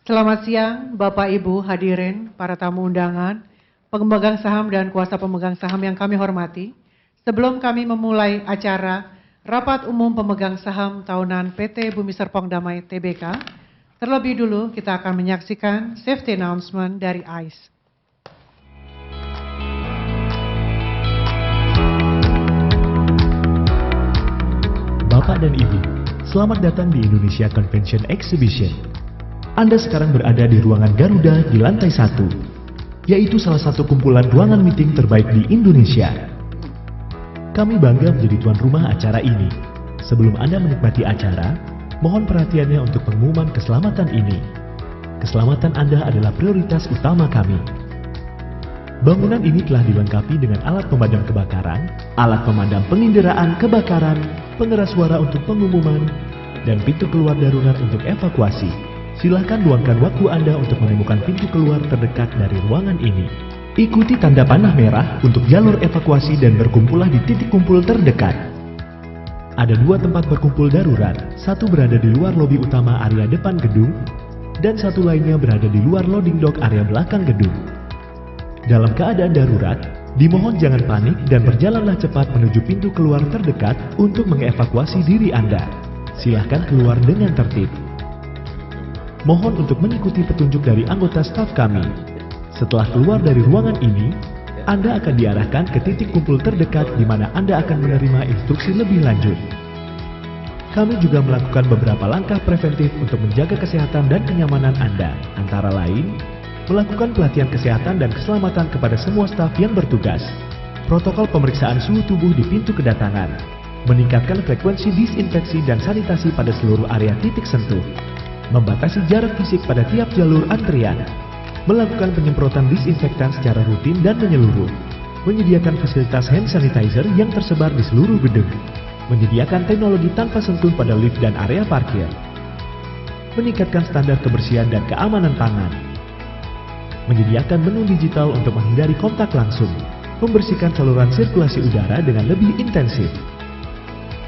Selamat siang, Bapak Ibu hadirin, para tamu undangan, pemegang saham dan kuasa pemegang saham yang kami hormati. Sebelum kami memulai acara Rapat Umum Pemegang Saham Tahunan PT Bumi Serpong Damai Tbk, terlebih dulu kita akan menyaksikan safety announcement dari ICE. Bapak dan Ibu, selamat datang di Indonesia Convention Exhibition. Anda sekarang berada di ruangan Garuda di lantai 1, yaitu salah satu kumpulan ruangan meeting terbaik di Indonesia. Kami bangga menjadi tuan rumah acara ini. Sebelum Anda menikmati acara, mohon perhatiannya untuk pengumuman keselamatan ini. Keselamatan Anda adalah prioritas utama kami. Bangunan ini telah dilengkapi dengan alat pemadam kebakaran, alat pemadam penginderaan kebakaran, pengeras suara untuk pengumuman, dan pintu keluar darurat untuk evakuasi. Silakan luangkan waktu Anda untuk menemukan pintu keluar terdekat dari ruangan ini. Ikuti tanda panah merah untuk jalur evakuasi dan berkumpullah di titik kumpul terdekat. Ada 2 tempat berkumpul darurat, satu berada di luar lobi utama area depan gedung, dan satu lainnya berada di luar loading dock area belakang gedung. Dalam keadaan darurat, dimohon jangan panik dan berjalanlah cepat menuju pintu keluar terdekat untuk mengevakuasi diri Anda. Silahkan keluar dengan tertib. Mohon untuk mengikuti petunjuk dari anggota staf kami. Setelah keluar dari ruangan ini, Anda akan diarahkan ke titik kumpul terdekat di mana Anda akan menerima instruksi lebih lanjut. Kami juga melakukan beberapa langkah preventif untuk menjaga kesehatan dan kenyamanan Anda, antara lain, melakukan pelatihan kesehatan dan keselamatan kepada semua staf yang bertugas, protokol pemeriksaan suhu tubuh di pintu kedatangan, meningkatkan frekuensi disinfeksi dan sanitasi pada seluruh area titik sentuh, membatasi jarak fisik pada tiap jalur antrian, melakukan penyemprotan disinfektan secara rutin dan menyeluruh, menyediakan fasilitas hand sanitizer yang tersebar di seluruh gedung, menyediakan teknologi tanpa sentuh pada lift dan area parkir, meningkatkan standar kebersihan dan keamanan pangan, menyediakan menu digital untuk menghindari kontak langsung, membersihkan saluran sirkulasi udara dengan lebih intensif,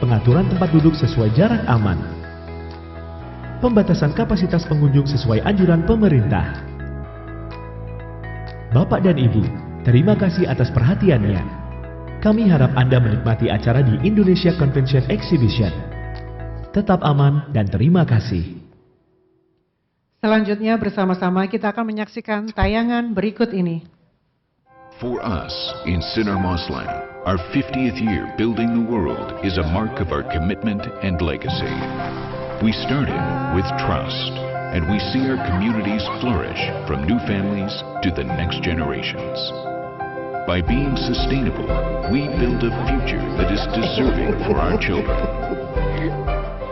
pengaturan tempat duduk sesuai jarak aman, pembatasan kapasitas pengunjung sesuai anjuran pemerintah. Bapak dan Ibu, terima kasih atas perhatiannya. Kami harap Anda menikmati acara di Indonesia Convention Exhibition. Tetap aman dan terima kasih. Selanjutnya bersama-sama kita akan menyaksikan tayangan berikut ini. For us in Sinar Mosland, our 50th year building the world is a mark of our commitment and legacy. We started with trust, and we see our communities flourish from new families to the next generations. By being sustainable, we build a future that is deserving for our children.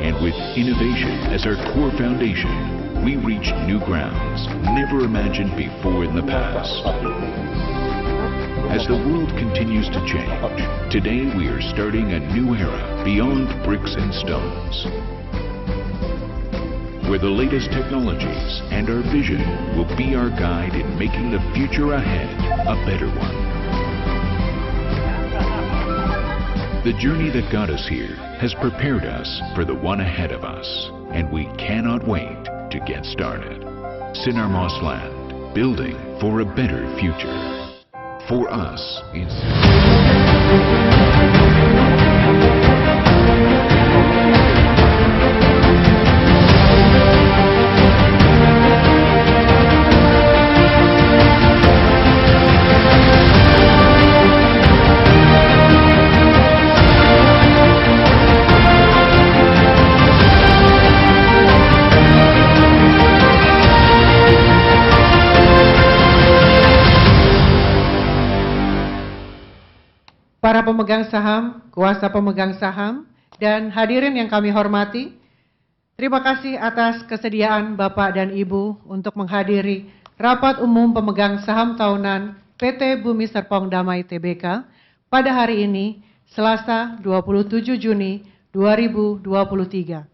And with innovation as our core foundation, we reach new grounds never imagined before in the past. As the world continues to change, today we are starting a new era beyond bricks and stones, where the latest technologies and our vision will be our guide in making the future ahead a better one. The journey that got us here has prepared us for the one ahead of us, and we cannot wait to get started. Sinar Mosland, building for a better future. For us in para pemegang saham, kuasa pemegang saham, dan hadirin yang kami hormati, terima kasih atas kesediaan Bapak dan Ibu untuk menghadiri Rapat Umum Pemegang Saham Tahunan PT Bumi Serpong Damai Tbk pada hari ini, Selasa 27 Juni 2023.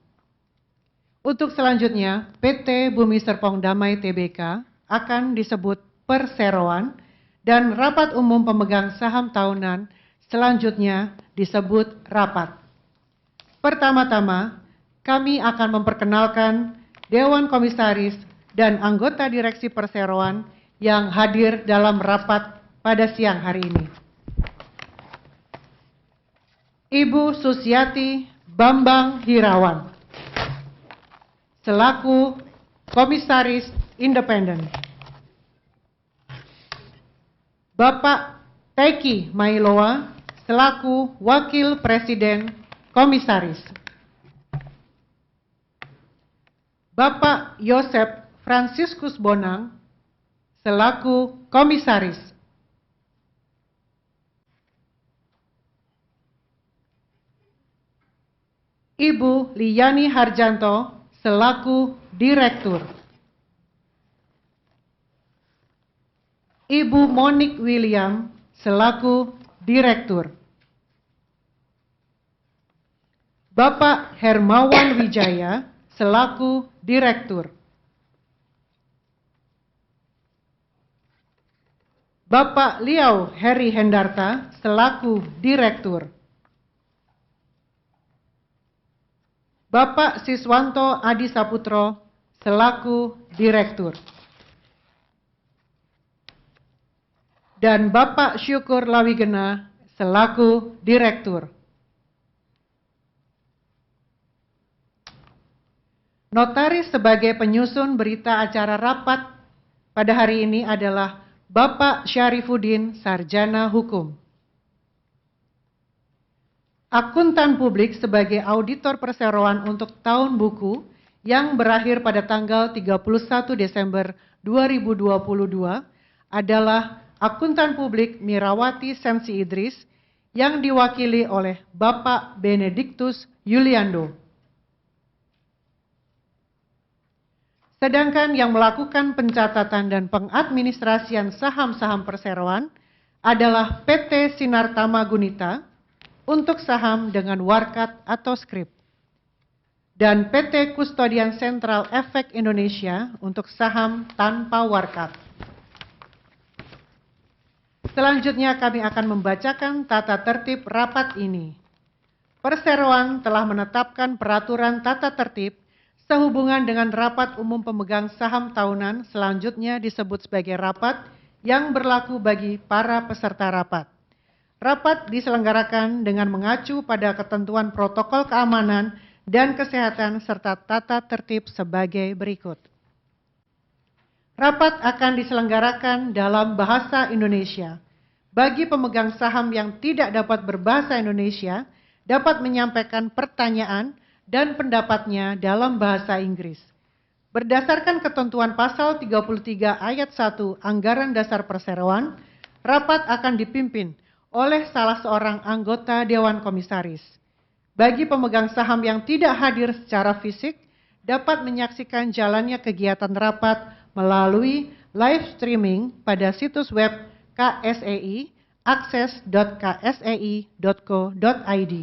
Untuk selanjutnya, PT Bumi Serpong Damai Tbk akan disebut perseroan dan Rapat Umum Pemegang Saham Tahunan selanjutnya disebut rapat. Pertama-tama, kami akan memperkenalkan Dewan Komisaris dan anggota direksi perseroan yang hadir dalam rapat pada siang hari ini. Ibu Susiati Bambang Hirawan, selaku Komisaris Independen. Bapak Teki Mailoa, selaku Wakil Presiden Komisaris. Bapak Yosep Franciscus Bonang, selaku Komisaris. Ibu Liyani Harjanto, selaku Direktur. Ibu Monique William, selaku Direktur. Bapak Hermawan Wijaya, selaku Direktur. Bapak Liau Heri Hendarta, selaku Direktur. Bapak Siswanto Adi Saputro, selaku Direktur. Dan Bapak Syukur Lawigena, selaku Direktur. Notaris sebagai penyusun berita acara rapat pada hari ini adalah Bapak Syarifuddin, Sarjana Hukum. Akuntan publik sebagai auditor perseroan untuk tahun buku yang berakhir pada tanggal 31 Desember 2022 adalah Akuntan publik Mirawati Sensi Idris yang diwakili oleh Bapak Benediktus Yuliando. Sedangkan yang melakukan pencatatan dan pengadministrasian saham-saham perseroan adalah PT Sinar Tama Gunita untuk saham dengan warkat atau skrip, dan PT Kustodian Sentral Efek Indonesia untuk saham tanpa warkat. Selanjutnya kami akan membacakan tata tertib rapat ini. Perseroan telah menetapkan peraturan tata tertib sehubungan dengan rapat umum pemegang saham tahunan, selanjutnya disebut sebagai rapat yang berlaku bagi para peserta rapat. Rapat diselenggarakan dengan mengacu pada ketentuan protokol keamanan dan kesehatan serta tata tertib sebagai berikut. Rapat akan diselenggarakan dalam bahasa Indonesia. Bagi pemegang saham yang tidak dapat berbahasa Indonesia, dapat menyampaikan pertanyaan dan pendapatnya dalam bahasa Inggris. Berdasarkan ketentuan pasal 33 ayat 1 Anggaran Dasar Perseroan, rapat akan dipimpin oleh salah seorang anggota Dewan Komisaris. Bagi pemegang saham yang tidak hadir secara fisik, dapat menyaksikan jalannya kegiatan rapat melalui live streaming pada situs web KSEI, akses.ksei.co.id.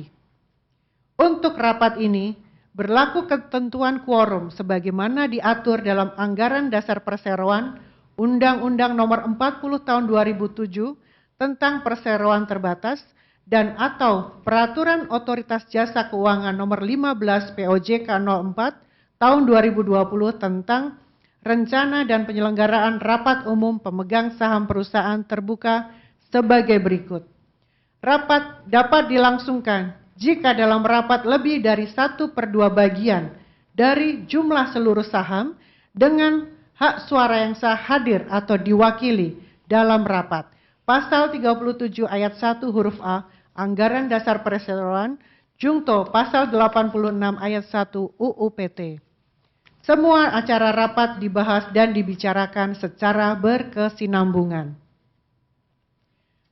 Untuk rapat ini, berlaku ketentuan quorum sebagaimana diatur dalam Anggaran Dasar Perseroan, Undang-Undang Nomor 40 Tahun 2007, tentang perseroan terbatas dan atau Peraturan Otoritas Jasa Keuangan Nomor 15 POJK 04 Tahun 2020 tentang rencana dan penyelenggaraan rapat umum pemegang saham perusahaan terbuka sebagai berikut. Rapat dapat dilangsungkan jika dalam rapat lebih dari 1/2 bagian dari jumlah seluruh saham dengan hak suara yang sah hadir atau diwakili dalam rapat. Pasal 37 ayat 1 huruf A, Anggaran Dasar Perseroan, Jungto Pasal 86 ayat 1 UU PT. Semua acara rapat dibahas dan dibicarakan secara berkesinambungan.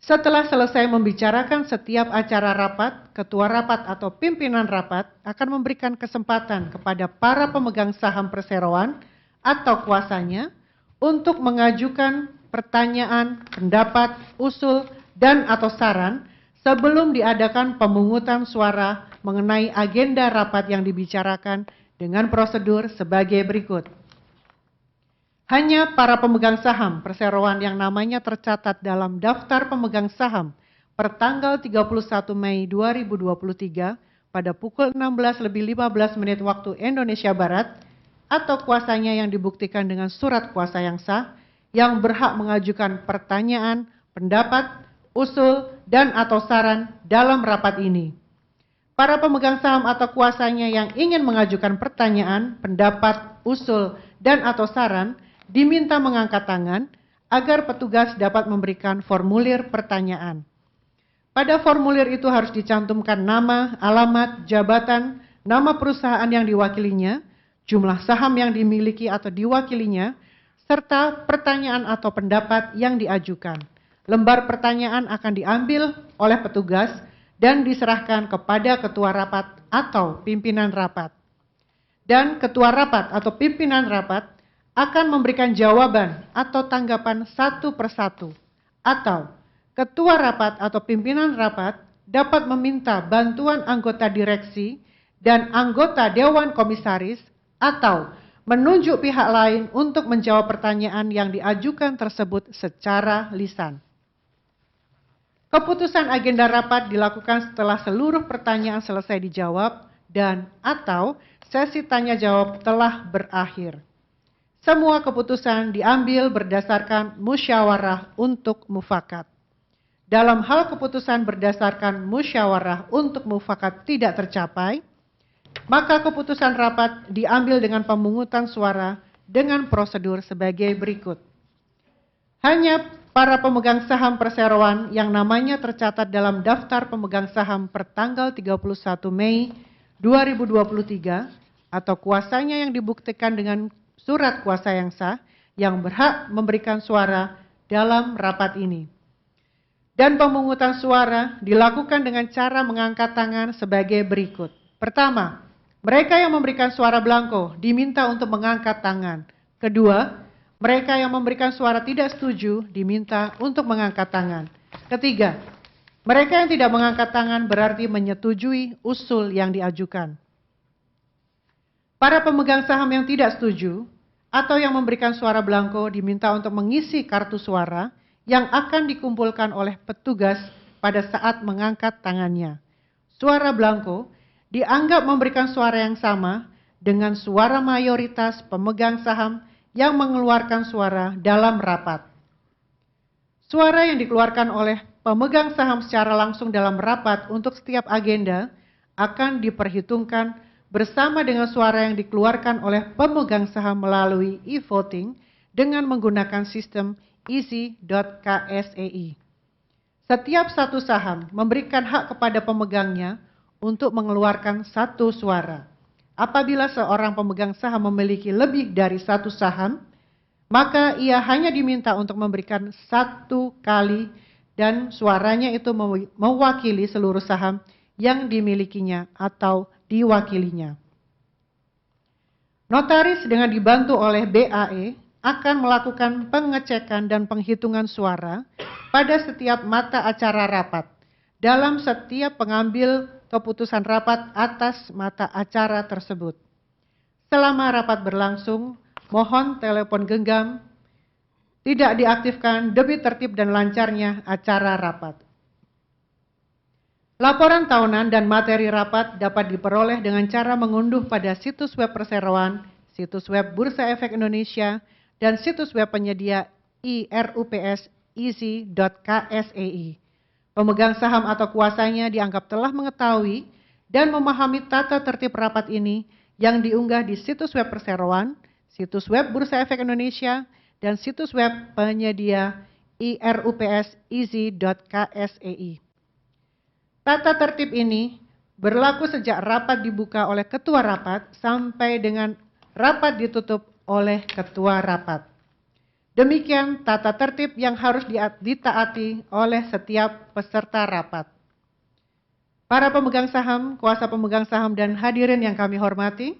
Setelah selesai membicarakan setiap acara rapat, ketua rapat atau pimpinan rapat akan memberikan kesempatan kepada para pemegang saham perseroan atau kuasanya untuk mengajukan pertanyaan, pendapat, usul, dan atau saran sebelum diadakan pemungutan suara mengenai agenda rapat yang dibicarakan dengan prosedur sebagai berikut. Hanya para pemegang saham perseroan yang namanya tercatat dalam daftar pemegang saham per tanggal 31 Mei 2023 pada pukul 16:15 waktu Indonesia Barat atau kuasanya yang dibuktikan dengan surat kuasa yang sah, yang berhak mengajukan pertanyaan, pendapat, usul, dan atau saran dalam rapat ini. Para pemegang saham atau kuasanya yang ingin mengajukan pertanyaan, pendapat, usul, dan atau saran diminta mengangkat tangan agar petugas dapat memberikan formulir pertanyaan. Pada formulir itu harus dicantumkan nama, alamat, jabatan, nama perusahaan yang diwakilinya, jumlah saham yang dimiliki atau diwakilinya, serta pertanyaan atau pendapat yang diajukan. Lembar pertanyaan akan diambil oleh petugas dan diserahkan kepada ketua rapat atau pimpinan rapat. Dan ketua rapat atau pimpinan rapat akan memberikan jawaban atau tanggapan satu persatu. Atau ketua rapat atau pimpinan rapat dapat meminta bantuan anggota direksi dan anggota dewan komisaris atau menunjuk pihak lain untuk menjawab pertanyaan yang diajukan tersebut secara lisan. Keputusan agenda rapat dilakukan setelah seluruh pertanyaan selesai dijawab dan atau sesi tanya jawab telah berakhir. Semua keputusan diambil berdasarkan musyawarah untuk mufakat. Dalam hal keputusan berdasarkan musyawarah untuk mufakat tidak tercapai, maka keputusan rapat diambil dengan pemungutan suara dengan prosedur sebagai berikut. Hanya para pemegang saham perseroan yang namanya tercatat dalam daftar pemegang saham per tanggal 31 Mei 2023 atau kuasanya yang dibuktikan dengan surat kuasa yang sah yang berhak memberikan suara dalam rapat ini. Dan pemungutan suara dilakukan dengan cara mengangkat tangan sebagai berikut. Pertama, mereka yang memberikan suara blanko diminta untuk mengangkat tangan. Kedua, mereka yang memberikan suara tidak setuju diminta untuk mengangkat tangan. Ketiga, mereka yang tidak mengangkat tangan berarti menyetujui usul yang diajukan. Para pemegang saham yang tidak setuju atau yang memberikan suara blanko diminta untuk mengisi kartu suara yang akan dikumpulkan oleh petugas pada saat mengangkat tangannya. Suara blanko dianggap memberikan suara yang sama dengan suara mayoritas pemegang saham yang mengeluarkan suara dalam rapat. Suara yang dikeluarkan oleh pemegang saham secara langsung dalam rapat untuk setiap agenda akan diperhitungkan bersama dengan suara yang dikeluarkan oleh pemegang saham melalui e-voting dengan menggunakan sistem easy.ksei. Setiap satu saham memberikan hak kepada pemegangnya untuk mengeluarkan satu suara. Apabila seorang pemegang saham memiliki lebih dari satu saham, maka ia hanya diminta untuk memberikan satu kali dan suaranya itu mewakili seluruh saham yang dimilikinya atau diwakilinya. Notaris dengan dibantu oleh BAE akan melakukan pengecekan dan penghitungan suara pada setiap mata acara rapat dalam setiap pengambil keputusan rapat atas mata acara tersebut. Selama rapat berlangsung, mohon telepon genggam tidak diaktifkan demi tertib dan lancarnya acara rapat. Laporan tahunan dan materi rapat dapat diperoleh dengan cara mengunduh pada situs web perseroan, situs web Bursa Efek Indonesia, dan situs web penyedia IRUPS easy.ksei. Pemegang saham atau kuasanya dianggap telah mengetahui dan memahami tata tertib rapat ini yang diunggah di situs web perseroan, situs web Bursa Efek Indonesia, dan situs web penyedia IRUPS easy.ksei. Tata tertib ini berlaku sejak rapat dibuka oleh ketua rapat sampai dengan rapat ditutup oleh ketua rapat. Demikian tata tertib yang harus ditaati oleh setiap peserta rapat. Para pemegang saham, kuasa pemegang saham, dan hadirin yang kami hormati,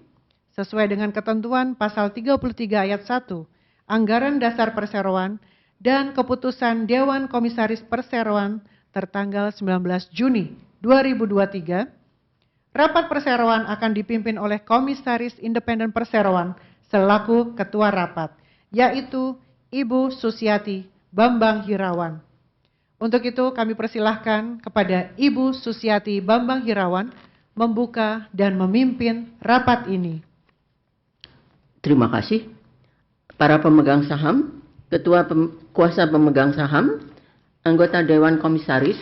sesuai dengan ketentuan pasal 33 ayat 1, Anggaran Dasar Perseroan, dan keputusan Dewan Komisaris Perseroan tertanggal 19 Juni 2023, rapat perseroan akan dipimpin oleh Komisaris Independen Perseroan selaku ketua rapat, yaitu Ibu Susiati Bambang Hirawan. Untuk itu kami persilahkan kepada Ibu Susiati Bambang Hirawan membuka dan memimpin rapat ini. Terima kasih. Para pemegang saham, kuasa pemegang saham, anggota Dewan Komisaris,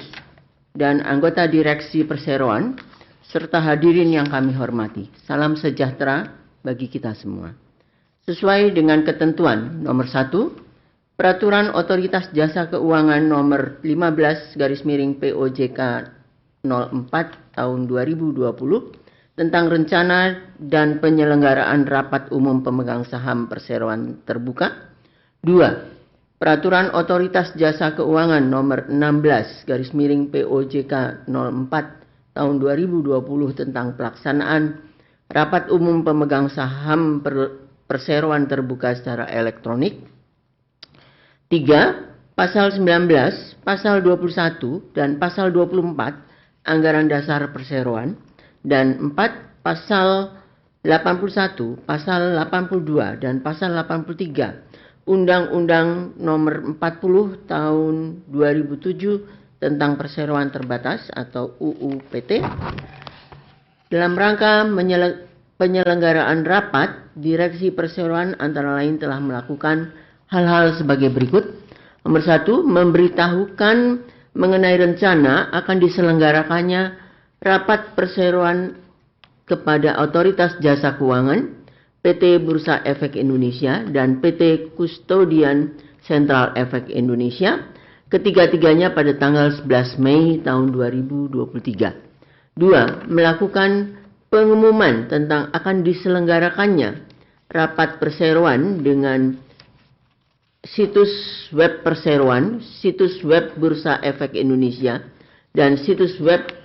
dan anggota Direksi Perseroan, serta hadirin yang kami hormati. Salam sejahtera bagi kita semua. Sesuai dengan ketentuan nomor 1, Peraturan Otoritas Jasa Keuangan nomor 15/POJK 04 tahun 2020 tentang rencana dan penyelenggaraan rapat umum pemegang saham perseroan terbuka. 2. Peraturan Otoritas Jasa Keuangan nomor 16/POJK 04 tahun 2020 tentang pelaksanaan rapat umum pemegang saham perseroan terbuka secara elektronik. 3. Pasal 19, Pasal 21, dan Pasal 24 Anggaran Dasar Perseroan. Dan 4. Pasal 81, Pasal 82, dan Pasal 83 Undang-Undang Nomor 40 Tahun 2007 tentang Perseroan Terbatas atau UU PT. Dalam rangka penyelenggaraan rapat, Direksi Perseroan antara lain telah melakukan hal-hal sebagai berikut. Nomor 1, memberitahukan mengenai rencana akan diselenggarakannya rapat perseroan kepada Otoritas Jasa Keuangan, PT Bursa Efek Indonesia, dan PT Kustodian Sentral Efek Indonesia, ketiga-tiganya pada tanggal 11 Mei tahun 2023. 2. Melakukan pengumuman tentang akan diselenggarakannya rapat perseroan dengan situs web perseroan, situs web Bursa Efek Indonesia, dan situs web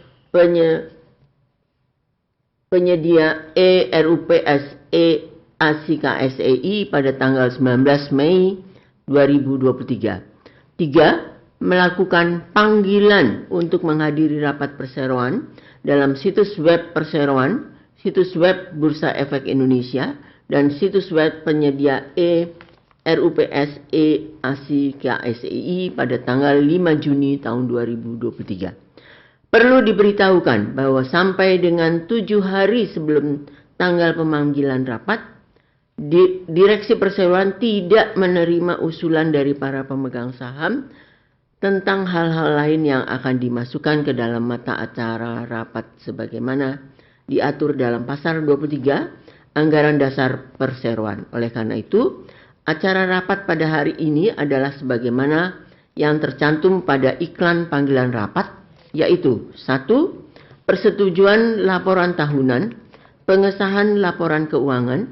penyedia ERUPS ASIKSEI pada tanggal 19 Mei 2023. 3. Melakukan panggilan untuk menghadiri rapat perseroan dalam situs web perseroan, situs web Bursa Efek Indonesia, dan situs web penyedia RUPS ASIKSEI pada tanggal 5 Juni tahun 2023. Perlu diberitahukan bahwa sampai dengan 7 hari sebelum tanggal pemanggilan rapat, Direksi Perseroan tidak menerima usulan dari para pemegang saham tentang hal-hal lain yang akan dimasukkan ke dalam mata acara rapat sebagaimana diatur dalam Pasal 23 Anggaran Dasar Perseroan. Oleh karena itu, acara rapat pada hari ini adalah sebagaimana yang tercantum pada iklan panggilan rapat, yaitu 1. Persetujuan laporan tahunan, pengesahan laporan keuangan,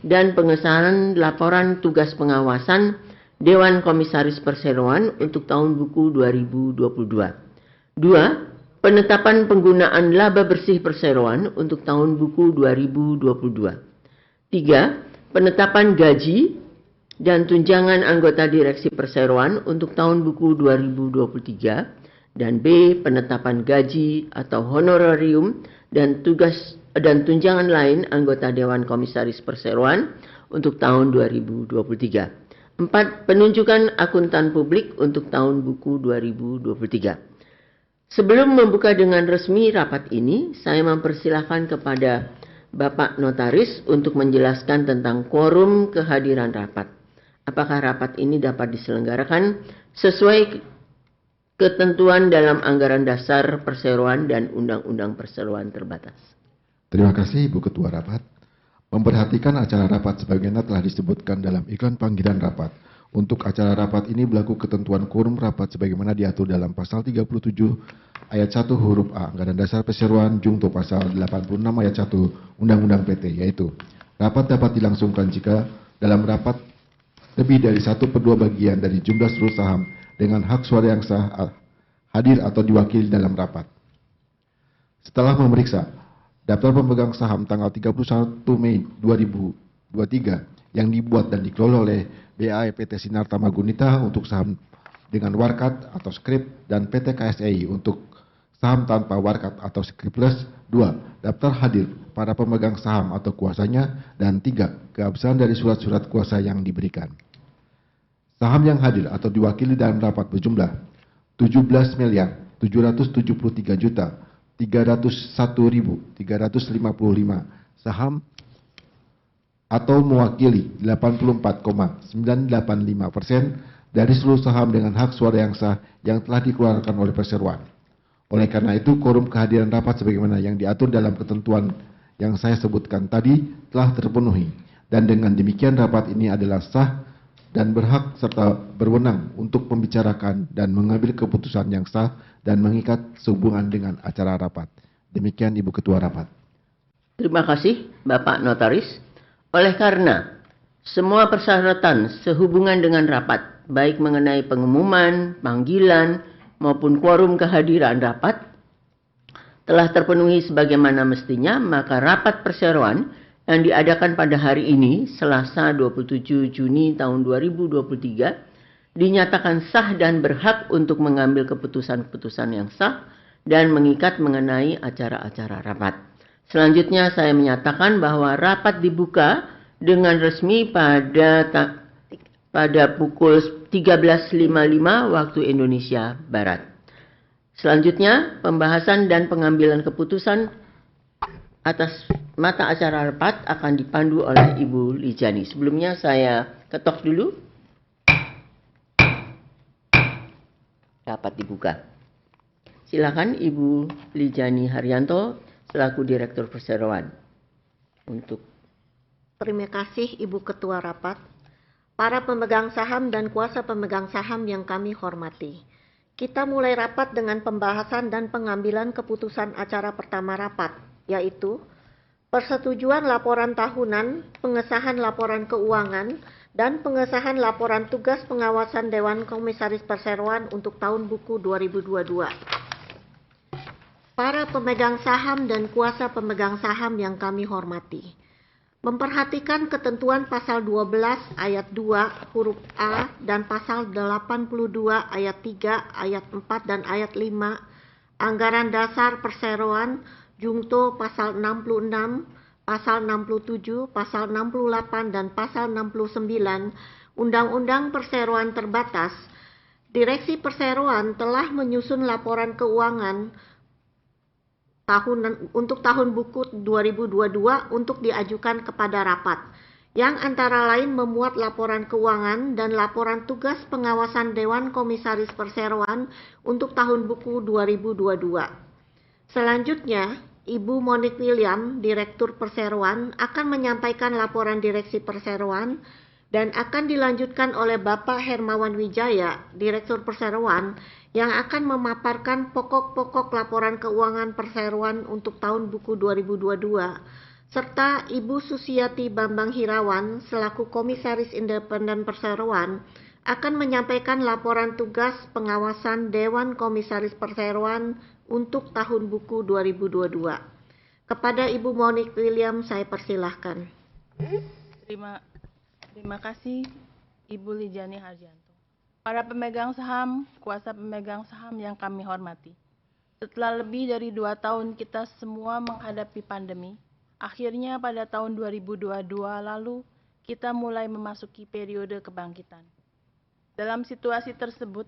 dan pengesahan laporan tugas pengawasan Dewan Komisaris Perseroan untuk tahun buku 2022. 2. Penetapan penggunaan laba bersih perseroan untuk tahun buku 2022. 3. Penetapan gaji dan tunjangan anggota Direksi Perseroan untuk tahun buku 2023, dan B. Penetapan gaji atau honorarium dan tunjangan lain anggota Dewan Komisaris Perseroan untuk tahun 2023. 4. Penunjukan akuntan publik untuk tahun buku 2023. Sebelum membuka dengan resmi rapat ini, saya mempersilahkan kepada Bapak Notaris untuk menjelaskan tentang quorum kehadiran rapat. Apakah rapat ini dapat diselenggarakan sesuai ketentuan dalam Anggaran Dasar Perseroan dan Undang-Undang Perseroan Terbatas? Terima kasih Ibu Ketua Rapat. Memperhatikan acara rapat sebagaimana telah disebutkan dalam iklan panggilan rapat. Untuk acara rapat ini berlaku ketentuan quorum rapat sebagaimana diatur dalam Pasal 37 ayat 1 huruf A Anggaran Dasar Perseroan jungto Pasal 86 ayat 1 Undang-Undang PT, yaitu rapat dapat dilangsungkan jika dalam rapat lebih dari 1/2 bagian dari jumlah seluruh saham dengan hak suara yang sah hadir atau diwakili dalam rapat. Setelah memeriksa daftar pemegang saham tanggal 31 Mei 2023 yang dibuat dan dikelola oleh BAE PT Sinar Tamagunita untuk saham dengan warkat atau skrip dan PT KSEI untuk saham tanpa warkat atau skrip plus. 2. Daftar hadir para pemegang saham atau kuasanya. Dan 3. Keabsahan dari surat-surat kuasa yang diberikan. Saham yang hadir atau diwakili dalam rapat berjumlah 17.773.301.355 saham atau mewakili 84,985% dari seluruh saham dengan hak suara yang sah yang telah dikeluarkan oleh perseroan. Oleh karena itu, quorum kehadiran rapat sebagaimana yang diatur dalam ketentuan yang saya sebutkan tadi telah terpenuhi, dan dengan demikian rapat ini adalah sah dan berhak serta berwenang untuk membicarakan dan mengambil keputusan yang sah dan mengikat sehubungan dengan acara rapat. Demikian Ibu Ketua Rapat. Terima kasih Bapak Notaris. Oleh karena semua persyaratan sehubungan dengan rapat, baik mengenai pengumuman, panggilan, maupun quorum kehadiran rapat, telah terpenuhi sebagaimana mestinya, maka rapat perseroan yang diadakan pada hari ini, Selasa 27 Juni tahun 2023, dinyatakan sah dan berhak untuk mengambil keputusan-keputusan yang sah dan mengikat mengenai acara-acara rapat. Selanjutnya saya menyatakan bahwa rapat dibuka dengan resmi pada pukul 13.55 waktu Indonesia Barat. Selanjutnya, pembahasan dan pengambilan keputusan atas mata acara rapat akan dipandu oleh Ibu Lijani. Sebelumnya saya ketok dulu. Rapat dibuka. Silakan Ibu Lijani Haryanto selaku Direktur Perseroan untuk. Terima kasih Ibu Ketua Rapat, para pemegang saham dan kuasa pemegang saham yang kami hormati. Kita mulai rapat dengan pembahasan dan pengambilan keputusan acara pertama rapat, yaitu persetujuan laporan tahunan, pengesahan laporan keuangan, dan pengesahan laporan tugas pengawasan Dewan Komisaris Perseroan untuk tahun buku 2022. Para pemegang saham dan kuasa pemegang saham yang kami hormati, memperhatikan ketentuan pasal 12 ayat 2 huruf A dan pasal 82 ayat 3, ayat 4 dan ayat 5 Anggaran Dasar Perseroan Jungto pasal 66, pasal 67, pasal 68 dan pasal 69 Undang-Undang Perseroan Terbatas. Direksi Perseroan telah menyusun laporan keuangan untuk tahun buku 2022 untuk diajukan kepada rapat, yang antara lain memuat laporan keuangan dan laporan tugas pengawasan Dewan Komisaris Perseroan untuk tahun buku 2022. Selanjutnya, Ibu Monique William, Direktur Perseroan, akan menyampaikan laporan Direksi Perseroan dan akan dilanjutkan oleh Bapak Hermawan Wijaya, Direktur Perseroan, yang akan memaparkan pokok-pokok laporan keuangan Perseroan untuk tahun buku 2022, serta Ibu Susiati Bambang Hirawan selaku Komisaris Independen Perseroan akan menyampaikan laporan tugas pengawasan Dewan Komisaris Perseroan untuk tahun buku 2022. Kepada Ibu Monique William saya persilahkan. Terima kasih Ibu Lijani Haryanto. Para pemegang saham, kuasa pemegang saham yang kami hormati. Setelah lebih dari 2 tahun kita semua menghadapi pandemi, akhirnya pada tahun 2022 lalu kita mulai memasuki periode kebangkitan. Dalam situasi tersebut,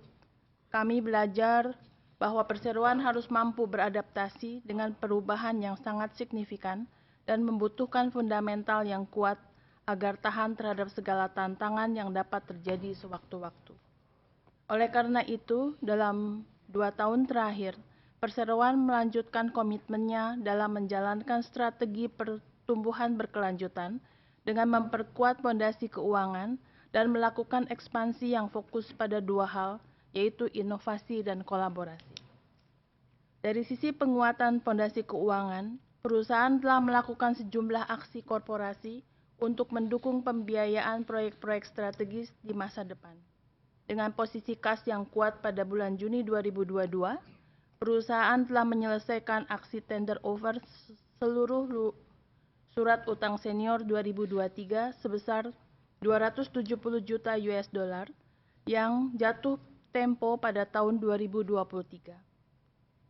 kami belajar bahwa perseroan harus mampu beradaptasi dengan perubahan yang sangat signifikan dan membutuhkan fundamental yang kuat agar tahan terhadap segala tantangan yang dapat terjadi sewaktu-waktu. Oleh karena itu, dalam 2 tahun terakhir, Perseroan melanjutkan komitmennya dalam menjalankan strategi pertumbuhan berkelanjutan dengan memperkuat fondasi keuangan dan melakukan ekspansi yang fokus pada 2 hal, yaitu inovasi dan kolaborasi. Dari sisi penguatan fondasi keuangan, perusahaan telah melakukan sejumlah aksi korporasi untuk mendukung pembiayaan proyek-proyek strategis di masa depan. Dengan posisi kas yang kuat pada bulan Juni 2022, perusahaan telah menyelesaikan aksi tender offer seluruh surat utang senior 2023 sebesar 270 juta US dollar yang jatuh tempo pada tahun 2023.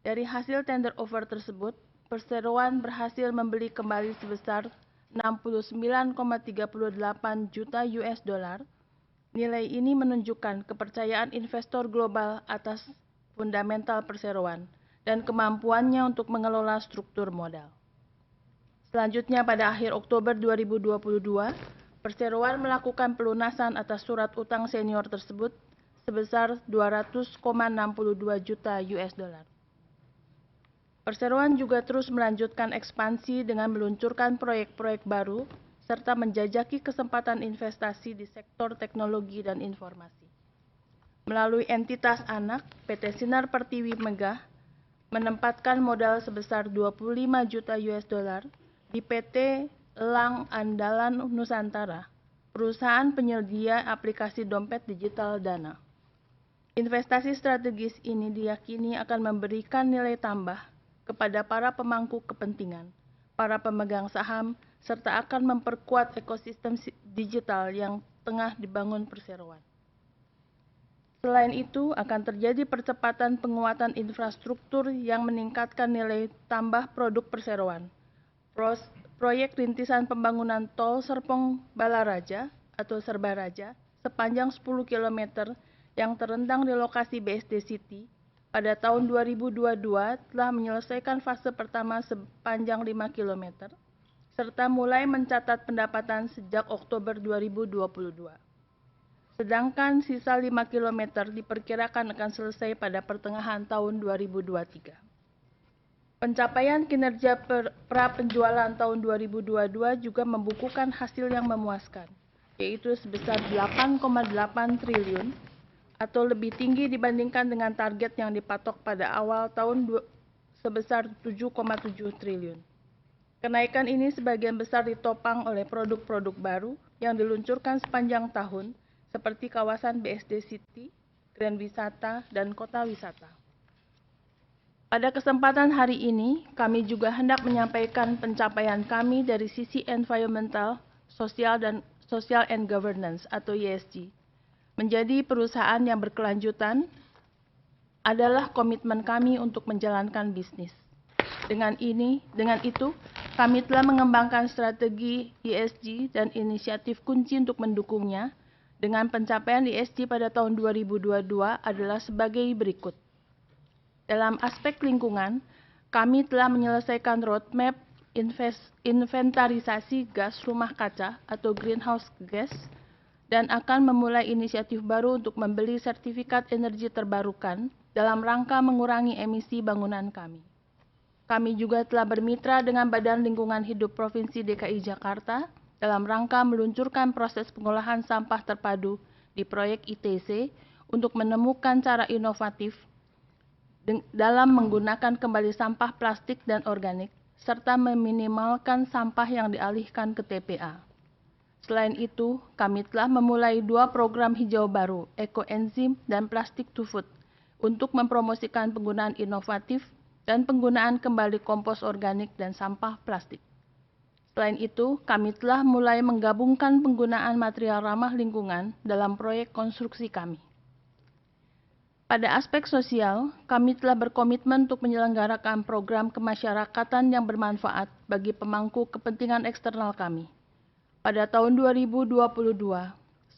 Dari hasil tender offer tersebut, Perseroan berhasil membeli kembali sebesar 69,38 juta US dollar. Nilai ini menunjukkan kepercayaan investor global atas fundamental perseroan dan kemampuannya untuk mengelola struktur modal. Selanjutnya, pada akhir Oktober 2022, perseroan melakukan pelunasan atas surat utang senior tersebut sebesar 200,62 juta US dollar. Perseroan juga terus melanjutkan ekspansi dengan meluncurkan proyek-proyek baru serta menjajaki kesempatan investasi di sektor teknologi dan informasi. Melalui entitas anak, PT Sinar Pertiwi Megah menempatkan modal sebesar 25 juta US dollar di PT Elang Andalan Nusantara, perusahaan penyedia aplikasi dompet digital Dana. Investasi strategis ini diyakini akan memberikan nilai tambah kepada para pemangku kepentingan, para pemegang saham, serta akan memperkuat ekosistem digital yang tengah dibangun perseroan. Selain itu, akan terjadi percepatan penguatan infrastruktur yang meningkatkan nilai tambah produk perseroan. Proyek rintisan pembangunan Tol Serpong Balaraja atau Serbaraja sepanjang 10 km yang terendang di lokasi BSD City pada tahun 2022 telah menyelesaikan fase pertama sepanjang 5 km, serta mulai mencatat pendapatan sejak Oktober 2022. Sedangkan sisa 5 km diperkirakan akan selesai pada pertengahan tahun 2023. Pencapaian kinerja pra-penjualan tahun 2022 juga membukukan hasil yang memuaskan, yaitu sebesar 8,8 triliun atau lebih tinggi dibandingkan dengan target yang dipatok pada awal tahun sebesar 7,7 triliun. Kenaikan ini sebagian besar ditopang oleh produk-produk baru yang diluncurkan sepanjang tahun, seperti kawasan BSD City, Grand Wisata, dan Kota Wisata. Pada kesempatan hari ini, kami juga hendak menyampaikan pencapaian kami dari sisi environmental, social and governance atau ESG. Menjadi perusahaan yang berkelanjutan adalah komitmen kami untuk menjalankan bisnis. Dengan itu, kami telah mengembangkan strategi ESG dan inisiatif kunci untuk mendukungnya. Dengan pencapaian ESG pada tahun 2022 adalah sebagai berikut. Dalam aspek lingkungan, kami telah menyelesaikan roadmap inventarisasi gas rumah kaca atau greenhouse gas dan akan memulai inisiatif baru untuk membeli sertifikat energi terbarukan dalam rangka mengurangi emisi bangunan kami. Kami juga telah bermitra dengan Badan Lingkungan Hidup Provinsi DKI Jakarta dalam rangka meluncurkan proses pengolahan sampah terpadu di proyek ITC untuk menemukan cara inovatif dalam menggunakan kembali sampah plastik dan organik, serta meminimalkan sampah yang dialihkan ke TPA. Selain itu, kami telah memulai 2 program hijau baru, ekoenzim dan plastik to food, untuk mempromosikan penggunaan inovatif dan penggunaan kembali kompos organik dan sampah plastik. Selain itu, kami telah mulai menggabungkan penggunaan material ramah lingkungan dalam proyek konstruksi kami. Pada aspek sosial, kami telah berkomitmen untuk menyelenggarakan program kemasyarakatan yang bermanfaat bagi pemangku kepentingan eksternal kami. Pada tahun 2022,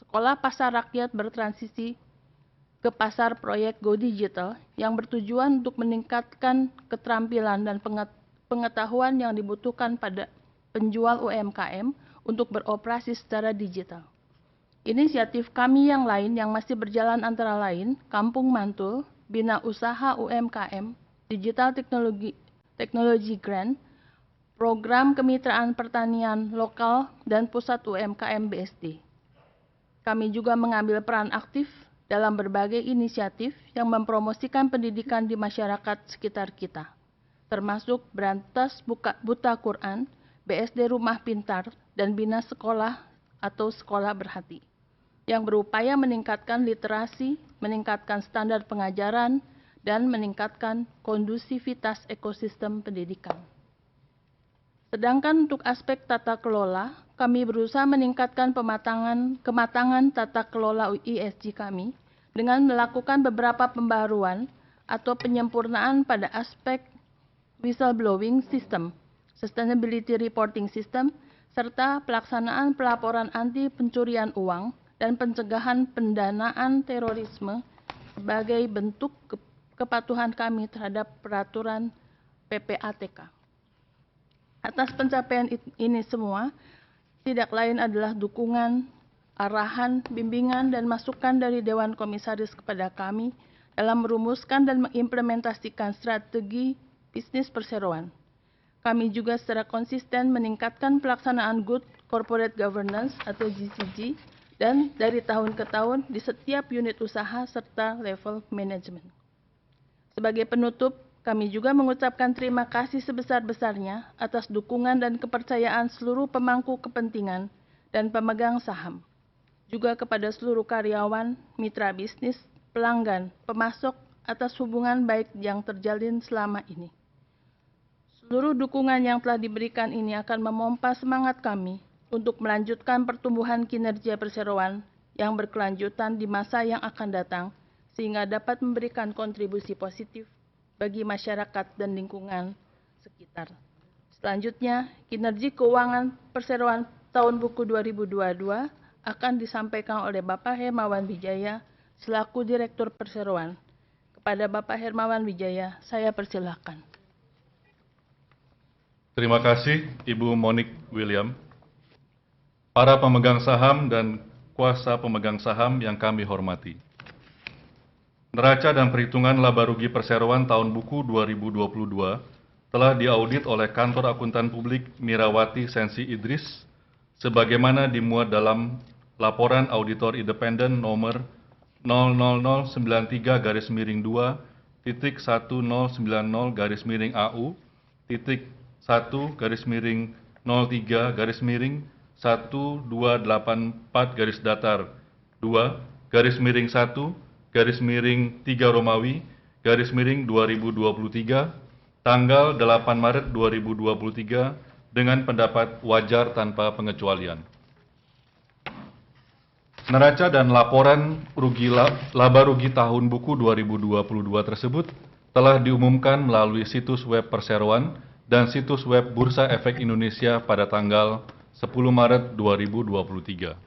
Sekolah Pasar Rakyat bertransisi ke pasar proyek Go Digital yang bertujuan untuk meningkatkan keterampilan dan pengetahuan yang dibutuhkan pada penjual UMKM untuk beroperasi secara digital. Inisiatif kami yang lain yang masih berjalan antara lain Kampung Mantul, Bina Usaha UMKM, Digital Technology Grant, Program Kemitraan Pertanian Lokal, dan Pusat UMKM BSD. Kami juga mengambil peran aktif dalam berbagai inisiatif yang mempromosikan pendidikan di masyarakat sekitar kita, termasuk Berantas Buta Quran, BSD Rumah Pintar, dan Bina Sekolah atau Sekolah Berhati, yang berupaya meningkatkan literasi, meningkatkan standar pengajaran, dan meningkatkan kondusivitas ekosistem pendidikan. Sedangkan untuk aspek tata kelola, kami berusaha meningkatkan kematangan tata kelola ESG kami dengan melakukan beberapa pembaruan atau penyempurnaan pada aspek whistleblowing system, Sustainability Reporting System, serta pelaksanaan pelaporan anti pencurian uang dan pencegahan pendanaan terorisme sebagai bentuk kepatuhan kami terhadap peraturan PPATK. Atas pencapaian ini semua, tidak lain adalah dukungan, arahan, bimbingan, dan masukan dari Dewan Komisaris kepada kami dalam merumuskan dan mengimplementasikan strategi bisnis perseroan. Kami juga secara konsisten meningkatkan pelaksanaan Good Corporate Governance atau GCG dan dari tahun ke tahun di setiap unit usaha serta level manajemen. Sebagai penutup, kami juga mengucapkan terima kasih sebesar-besarnya atas dukungan dan kepercayaan seluruh pemangku kepentingan dan pemegang saham, juga kepada seluruh karyawan, mitra bisnis, pelanggan, pemasok atas hubungan baik yang terjalin selama ini. Seluruh dukungan yang telah diberikan ini akan memompa semangat kami untuk melanjutkan pertumbuhan kinerja perseroan yang berkelanjutan di masa yang akan datang, sehingga dapat memberikan kontribusi positif bagi masyarakat dan lingkungan sekitar. Selanjutnya, kinerja keuangan perseroan tahun buku 2022 akan disampaikan oleh Bapak Hermawan Wijaya selaku Direktur Perseroan. Kepada Bapak Hermawan Wijaya, saya persilahkan. Terima kasih Ibu Monique William. Para pemegang saham dan kuasa pemegang saham yang kami hormati. Neraca dan perhitungan laba rugi perseroan tahun buku 2022 telah diaudit oleh Kantor Akuntan Publik Mirawati Sensi Idris sebagaimana dimuat dalam Laporan Auditor Independen nomor 000-1-12-3 tanggal 8 Maret 2023 dengan pendapat wajar tanpa pengecualian. Neraca dan laporan laba rugi tahun buku 2022 tersebut telah diumumkan melalui situs web Perseroan dan situs web Bursa Efek Indonesia pada tanggal 10 Maret 2023.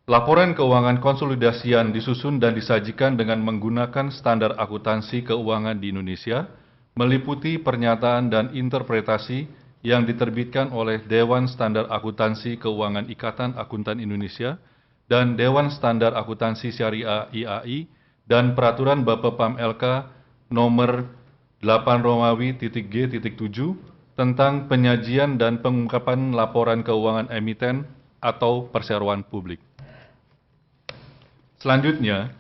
Laporan keuangan konsolidasian disusun dan disajikan dengan menggunakan standar akuntansi keuangan di Indonesia, meliputi pernyataan dan interpretasi yang diterbitkan oleh Dewan Standar Akuntansi Keuangan Ikatan Akuntan Indonesia dan Dewan Standar Akuntansi Syariah IAI dan Peraturan Bapepam LK nomor 8-G-7 tentang penyajian dan pengungkapan laporan keuangan emiten atau perseroan publik. Selanjutnya,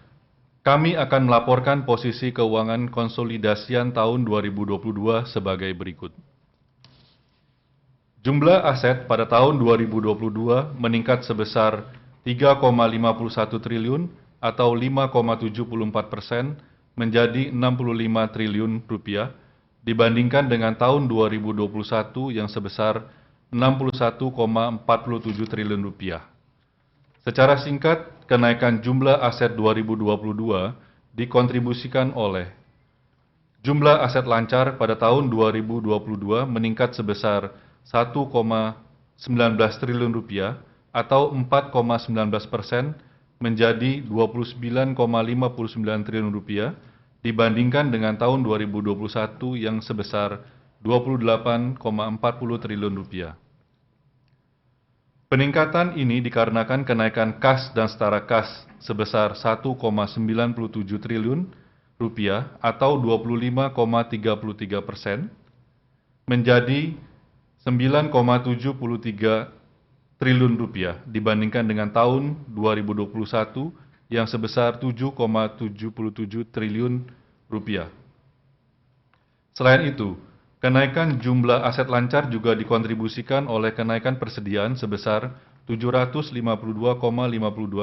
kami akan melaporkan posisi keuangan konsolidasian tahun 2022 sebagai berikut. Jumlah aset pada tahun 2022 meningkat sebesar 3,51 triliun atau 5,74% menjadi 65 triliun rupiah dibandingkan dengan tahun 2021 yang sebesar 61,47 triliun rupiah. Secara singkat, kenaikan jumlah aset 2022 dikontribusikan oleh jumlah aset lancar pada tahun 2022 meningkat sebesar 1,19 triliun rupiah atau 4,19% menjadi 29,59 triliun rupiah dibandingkan dengan tahun 2021 yang sebesar 28,40 triliun rupiah. Peningkatan ini dikarenakan kenaikan kas dan setara kas sebesar 1,97 triliun rupiah atau 25,33% menjadi 9,73 triliun rupiah dibandingkan dengan tahun 2021 yang sebesar 7,77 triliun rupiah. Selain itu, kenaikan jumlah aset lancar juga dikontribusikan oleh kenaikan persediaan sebesar 752,52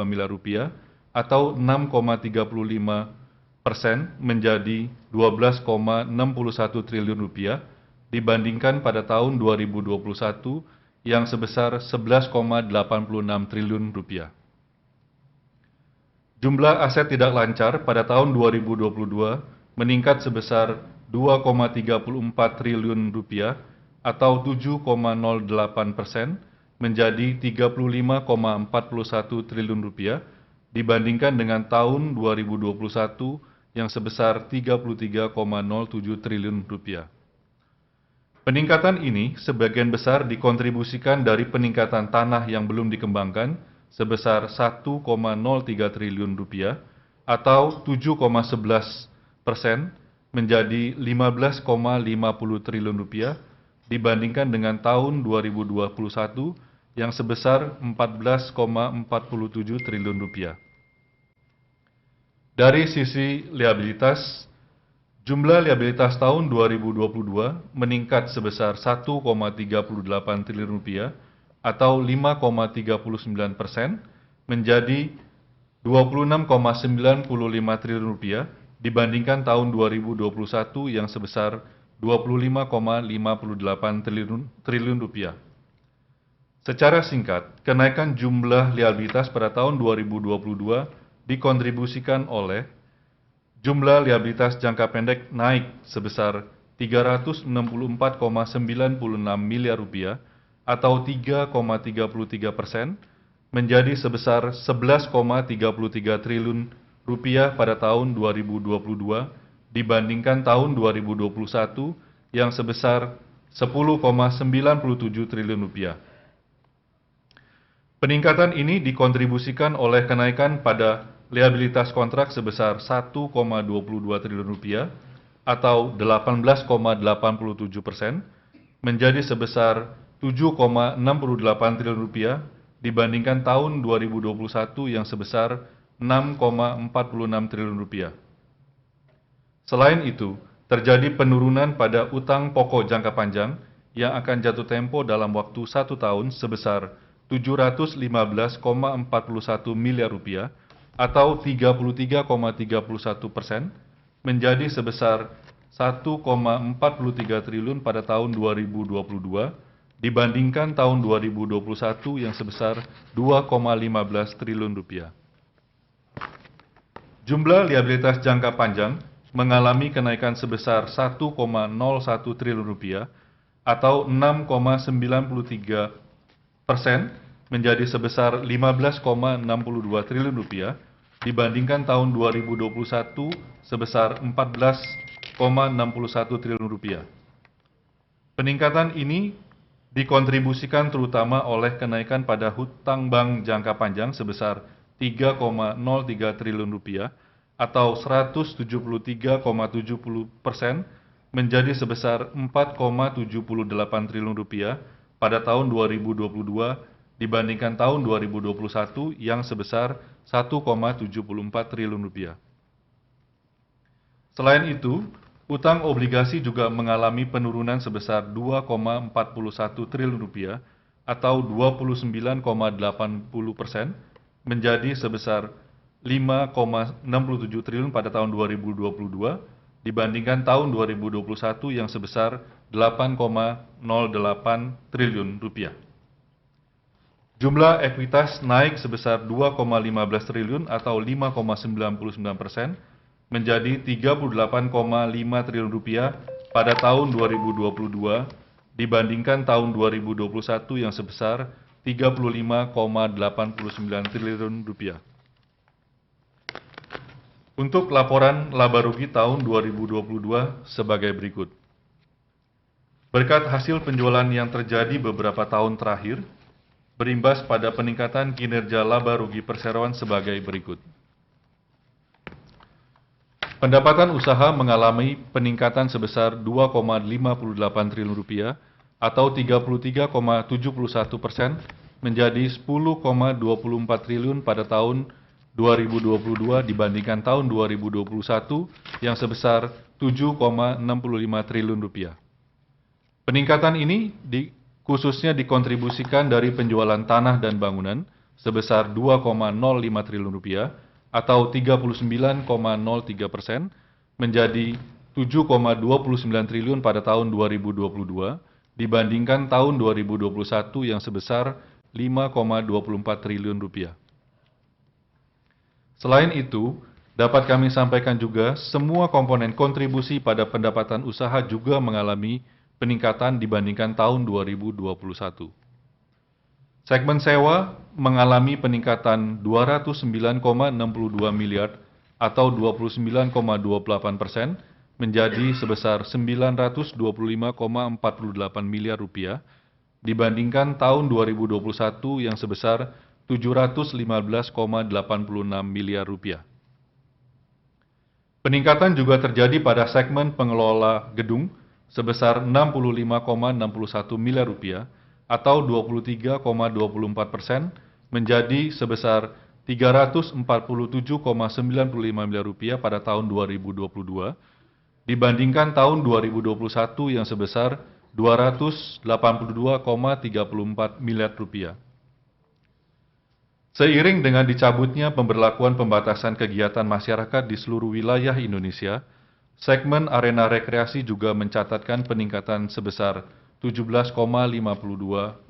miliar rupiah atau 6,35% menjadi 12,61 triliun rupiah dibandingkan pada tahun 2021 yang sebesar 11,86 triliun rupiah. Jumlah aset tidak lancar pada tahun 2022 meningkat sebesar 2,34 triliun rupiah atau 7,08% menjadi 35,41 triliun rupiah dibandingkan dengan tahun 2021 yang sebesar 33,07 triliun rupiah. Peningkatan ini sebagian besar dikontribusikan dari peningkatan tanah yang belum dikembangkan sebesar 1,03 triliun rupiah atau 7,11% menjadi 15,50 triliun rupiah dibandingkan dengan tahun 2021 yang sebesar 14,47 triliun rupiah. Dari sisi liabilitas, jumlah liabilitas tahun 2022 meningkat sebesar 1,38 triliun rupiah atau 5,39% menjadi 26,95 triliun rupiah dibandingkan tahun 2021 yang sebesar 25,58 triliun rupiah. Secara singkat, kenaikan jumlah liabilitas pada tahun 2022 dikontribusikan oleh jumlah liabilitas jangka pendek naik sebesar 364,96 miliar rupiah atau 3,33% menjadi sebesar 11,33 triliun rupiah pada tahun 2022 dibandingkan tahun 2021 yang sebesar 10,97 triliun rupiah. Peningkatan ini dikontribusikan oleh kenaikan pada liabilitas kontrak sebesar 1,22 triliun rupiah atau 18,87% menjadi sebesar 7,68 triliun rupiah dibandingkan tahun 2021 yang sebesar 6,46 triliun rupiah. Selain itu, terjadi penurunan pada utang pokok jangka panjang yang akan jatuh tempo dalam waktu 1 tahun sebesar 715,41 miliar rupiah atau 33,31% menjadi sebesar 1,43 triliun pada tahun 2022 dibandingkan tahun 2021 yang sebesar 2,15 triliun rupiah. Jumlah liabilitas jangka panjang mengalami kenaikan sebesar 1,01 triliun rupiah atau 6,93% menjadi sebesar 15,62 triliun rupiah dibandingkan tahun 2021 sebesar 14,61 triliun rupiah. Peningkatan ini dikontribusikan terutama oleh kenaikan pada hutang bank jangka panjang sebesar 3,03 triliun rupiah atau 173,70% menjadi sebesar 4,78 triliun rupiah pada tahun 2022 dibandingkan tahun 2021 yang sebesar 1,74 triliun rupiah. Selain itu, utang obligasi juga mengalami penurunan sebesar 2,41 triliun rupiah atau 29,80% menjadi sebesar 5,67 triliun pada tahun 2022 dibandingkan tahun 2021 yang sebesar 8,08 triliun rupiah. Jumlah ekuitas naik sebesar 2,15 triliun atau 5,99% menjadi 38,5 triliun rupiah pada tahun 2022 dibandingkan tahun 2021 yang sebesar 35,89 triliun rupiah. Untuk laporan laba rugi tahun 2022 sebagai berikut. Berkat hasil penjualan yang terjadi beberapa tahun terakhir, berimbas pada peningkatan kinerja laba rugi perseroan sebagai berikut. Pendapatan usaha mengalami peningkatan sebesar 2,58 triliun rupiah atau 33,71% menjadi 10,24 triliun pada tahun 2022 dibandingkan tahun 2021 yang sebesar 7,65 triliun rupiah. Peningkatan ini khususnya dikontribusikan dari penjualan tanah dan bangunan sebesar 2,05 triliun rupiah atau 39,03% menjadi 7,29 triliun pada tahun 2022 dibandingkan tahun 2021 yang sebesar 5,24 triliun rupiah. Selain itu, dapat kami sampaikan juga semua komponen kontribusi pada pendapatan usaha juga mengalami peningkatan dibandingkan tahun 2021. Segmen sewa mengalami peningkatan 209,62 miliar atau 29,28% menjadi sebesar 925,48 miliar rupiah dibandingkan tahun 2021 yang sebesar 715,86 miliar rupiah. Peningkatan juga terjadi pada segmen pengelola gedung sebesar 65,61 miliar rupiah atau 23,24% menjadi sebesar 347,95 miliar rupiah pada tahun 2022 dibandingkan tahun 2021 yang sebesar 282,34 miliar rupiah. Seiring dengan dicabutnya pemberlakuan pembatasan kegiatan masyarakat di seluruh wilayah Indonesia, segmen arena rekreasi juga mencatatkan peningkatan sebesar 17,52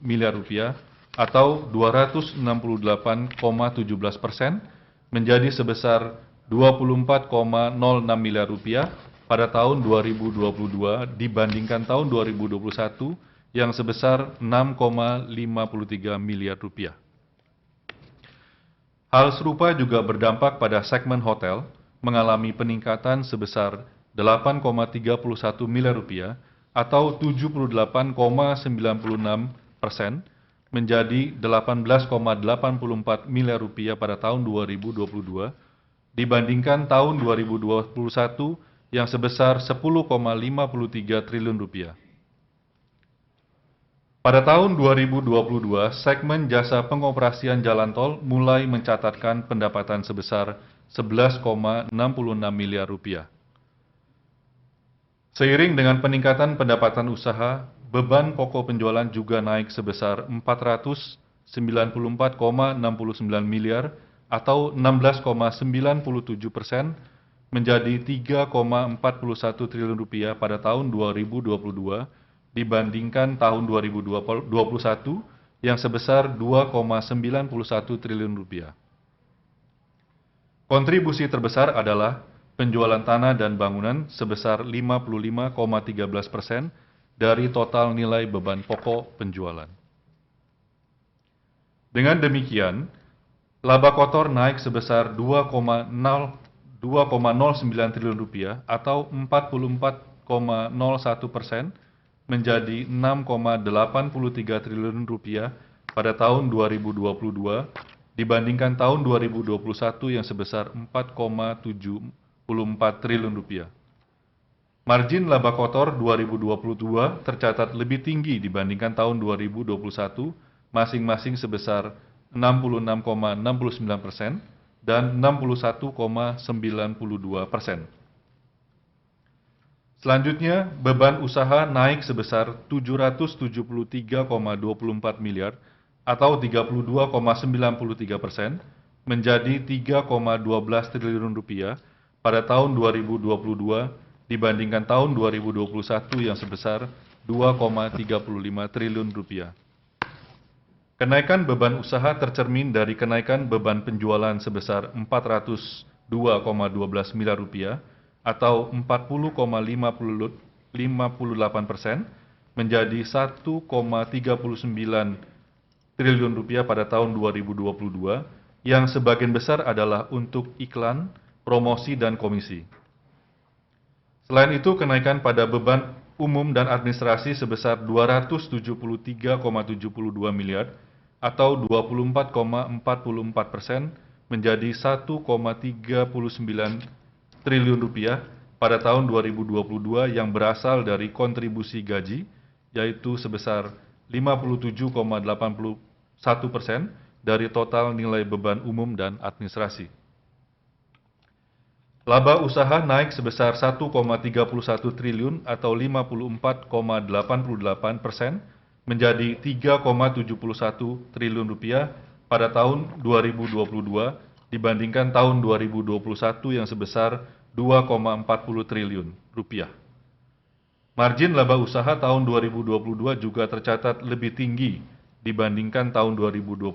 miliar rupiah atau 268,17% menjadi sebesar 24,06 miliar rupiah pada tahun 2022 dibandingkan tahun 2021 yang sebesar 6,53 miliar rupiah. Hal serupa juga berdampak pada segmen hotel, mengalami peningkatan sebesar 8,31 miliar rupiah atau 78,96% menjadi 18,84 miliar rupiah pada tahun 2022 dibandingkan tahun 2021 yang sebesar 10,53 triliun rupiah. Pada tahun 2022, segmen jasa pengoperasian jalan tol mulai mencatatkan pendapatan sebesar 11,66 miliar rupiah. Seiring dengan peningkatan pendapatan usaha, beban pokok penjualan juga naik sebesar 494,69 miliar atau 16,97% menjadi 3,41 triliun rupiah pada tahun 2022 dibandingkan tahun 2021 yang sebesar 2,91 triliun rupiah. Kontribusi terbesar adalah penjualan tanah dan bangunan sebesar 55,13% dari total nilai beban pokok penjualan. Dengan demikian, laba kotor naik sebesar 2,09 triliun rupiah atau 44,01% menjadi 6,83 triliun rupiah pada tahun 2022 dibandingkan tahun 2021 yang sebesar 4,74 triliun rupiah. Margin laba kotor 2022 tercatat lebih tinggi dibandingkan tahun 2021, masing-masing sebesar 66,69% dan 61,92%. Selanjutnya, beban usaha naik sebesar 773,24 miliar atau 32,93% menjadi 3,12 triliun rupiah pada tahun 2022 dibandingkan tahun 2021 yang sebesar 2,35 triliun rupiah. Kenaikan beban usaha tercermin dari kenaikan beban penjualan sebesar 402,12 miliar rupiah atau 40,58% menjadi 1,39 triliun rupiah pada tahun 2022 yang sebagian besar adalah untuk iklan, promosi, dan komisi. Selain itu, kenaikan pada beban umum dan administrasi sebesar 273,72 miliar atau 24,44% menjadi 1,39 triliun rupiah pada tahun 2022 yang berasal dari kontribusi gaji, yaitu sebesar 57,81% dari total nilai beban umum dan administrasi. Laba usaha naik sebesar 1,31 triliun atau 54,88% menjadi 3,71 triliun rupiah pada tahun 2022 dibandingkan tahun 2021 yang sebesar 2,40 triliun rupiah. Margin laba usaha tahun 2022 juga tercatat lebih tinggi dibandingkan tahun 2021,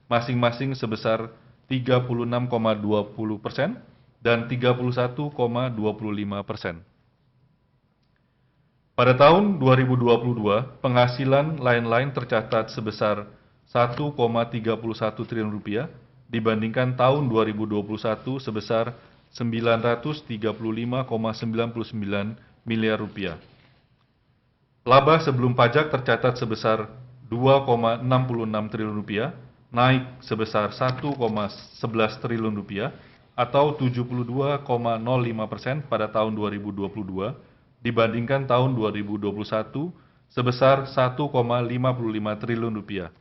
masing-masing sebesar 36,20% dan 31,25%. Pada tahun 2022, penghasilan lain-lain tercatat sebesar 1,31 triliun rupiah dibandingkan tahun 2021 sebesar miliar rupiah. Laba sebelum pajak tercatat sebesar 2,66 triliun rupiah, naik sebesar 1,11 triliun rupiah atau 72,05% pada tahun 2022 dibandingkan tahun 2021 sebesar 1,55 triliun rupiah.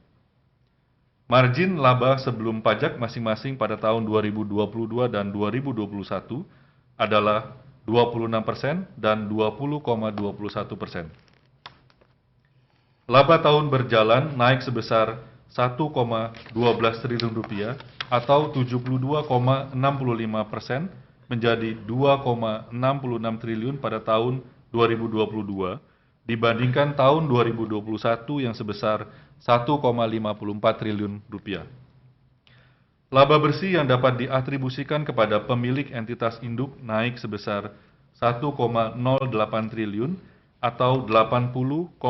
Margin laba sebelum pajak masing-masing pada tahun 2022 dan 2021 adalah 26% dan 20,21%. Laba tahun berjalan naik sebesar 1,12 triliun rupiah atau 72,65% menjadi 2,66 triliun pada tahun 2022 dibandingkan tahun 2021 yang sebesar 1,54 triliun rupiah. Laba bersih yang dapat diatribusikan kepada pemilik entitas induk naik sebesar 1,08 triliun atau 80,42%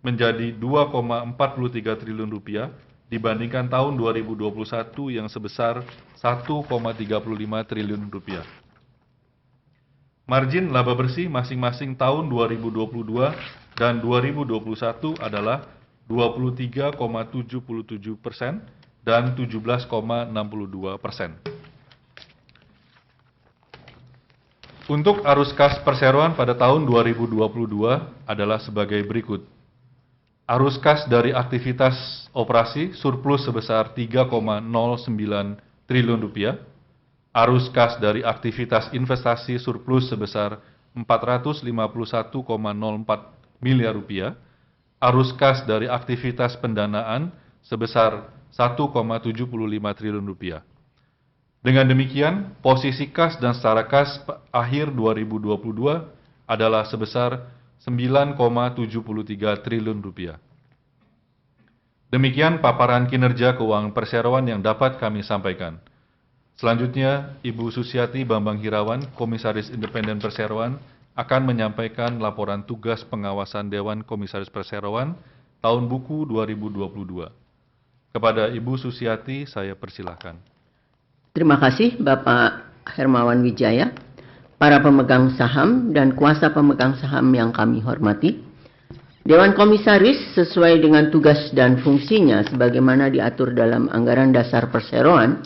menjadi 2,43 triliun rupiah dibandingkan tahun 2021 yang sebesar 1,35 triliun rupiah. Margin laba bersih masing-masing tahun 2022 dan 2021 adalah 23,77% dan 17,62%. Untuk arus kas perseroan pada tahun 2022 adalah sebagai berikut. Arus kas dari aktivitas operasi surplus sebesar 3,09 triliun rupiah. Arus kas dari aktivitas investasi surplus sebesar 451,04 miliar rupiah. Arus kas dari aktivitas pendanaan sebesar 1,75 triliun rupiah. Dengan demikian, posisi kas dan setara kas akhir 2022 adalah sebesar 9,73 triliun rupiah. Demikian paparan kinerja keuangan perseroan yang dapat kami sampaikan. Selanjutnya, Ibu Susiati Bambang Hirawan, Komisaris Independen Perseroan, akan menyampaikan laporan tugas pengawasan Dewan Komisaris Perseroan tahun buku 2022. Kepada Ibu Susiati, saya persilahkan. Terima kasih Bapak Hermawan Wijaya, para pemegang saham dan kuasa pemegang saham yang kami hormati. Dewan Komisaris sesuai dengan tugas dan fungsinya sebagaimana diatur dalam Anggaran Dasar Perseroan,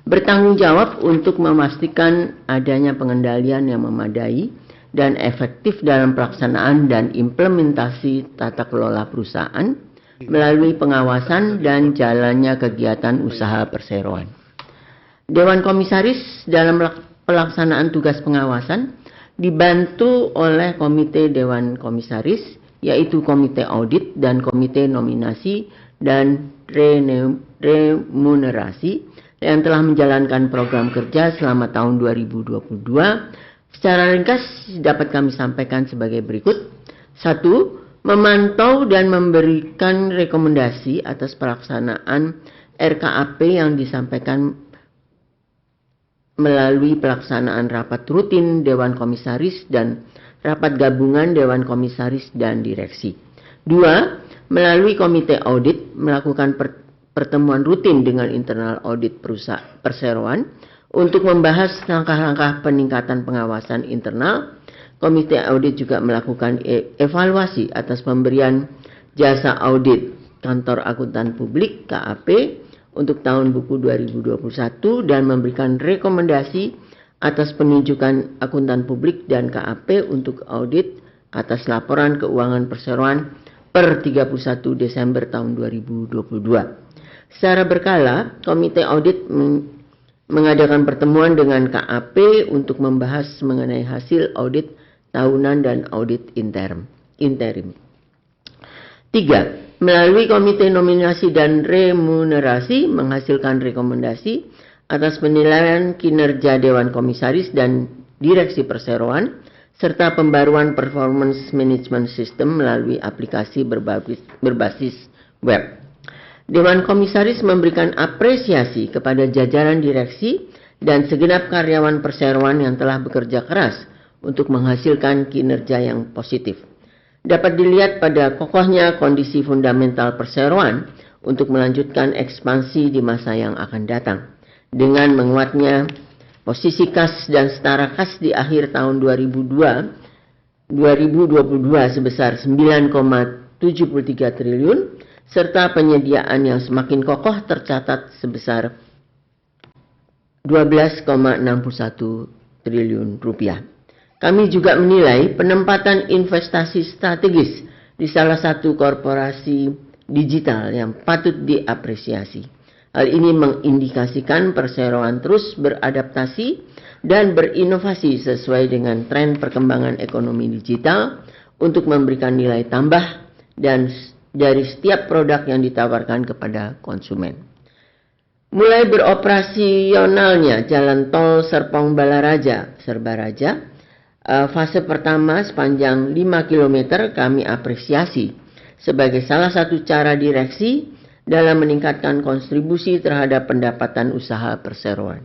bertanggung jawab untuk memastikan adanya pengendalian yang memadai dan efektif dalam pelaksanaan dan implementasi tata kelola perusahaan melalui pengawasan dan jalannya kegiatan usaha perseroan. Dewan Komisaris dalam pelaksanaan tugas pengawasan dibantu oleh Komite Dewan Komisaris, yaitu Komite Audit dan Komite Nominasi dan Remunerasi yang telah menjalankan program kerja selama tahun 2022. Secara ringkas dapat kami sampaikan sebagai berikut. 1. Memantau dan memberikan rekomendasi atas pelaksanaan RKAP yang disampaikan melalui pelaksanaan rapat rutin Dewan Komisaris dan rapat gabungan Dewan Komisaris dan Direksi. 2. Melalui Komite Audit melakukan pertemuan rutin dengan internal audit perseroan untuk membahas langkah-langkah peningkatan pengawasan internal. Komite Audit juga melakukan evaluasi atas pemberian jasa audit Kantor Akuntan Publik KAP untuk tahun buku 2021 dan memberikan rekomendasi atas penunjukan akuntan publik dan KAP untuk audit atas laporan keuangan perseroan per 31 Desember tahun 2022. Secara berkala, Komite Audit mengadakan pertemuan dengan KAP untuk membahas mengenai hasil audit tahunan dan audit interim. 3. Melalui Komite Nominasi dan Remunerasi menghasilkan rekomendasi atas penilaian kinerja Dewan Komisaris dan Direksi Perseroan serta pembaruan performance management system melalui aplikasi berbasis web. Dewan Komisaris memberikan apresiasi kepada jajaran direksi dan segenap karyawan perseroan yang telah bekerja keras untuk menghasilkan kinerja yang positif. Dapat dilihat pada kokohnya kondisi fundamental perseroan untuk melanjutkan ekspansi di masa yang akan datang. Dengan menguatnya posisi kas dan setara kas di akhir tahun 2022 sebesar 9,73 triliun, serta penyediaan yang semakin kokoh tercatat sebesar 12,61 triliun rupiah. Kami juga menilai penempatan investasi strategis di salah satu korporasi digital yang patut diapresiasi. Hal ini mengindikasikan perseroan terus beradaptasi dan berinovasi sesuai dengan tren perkembangan ekonomi digital untuk memberikan nilai tambah dan dari setiap produk yang ditawarkan kepada konsumen. Mulai beroperasionalnya Jalan Tol Serpong Balaraja Serbaraja, fase pertama sepanjang 5 km kami apresiasi sebagai salah satu cara direksi dalam meningkatkan kontribusi terhadap pendapatan usaha perseroan.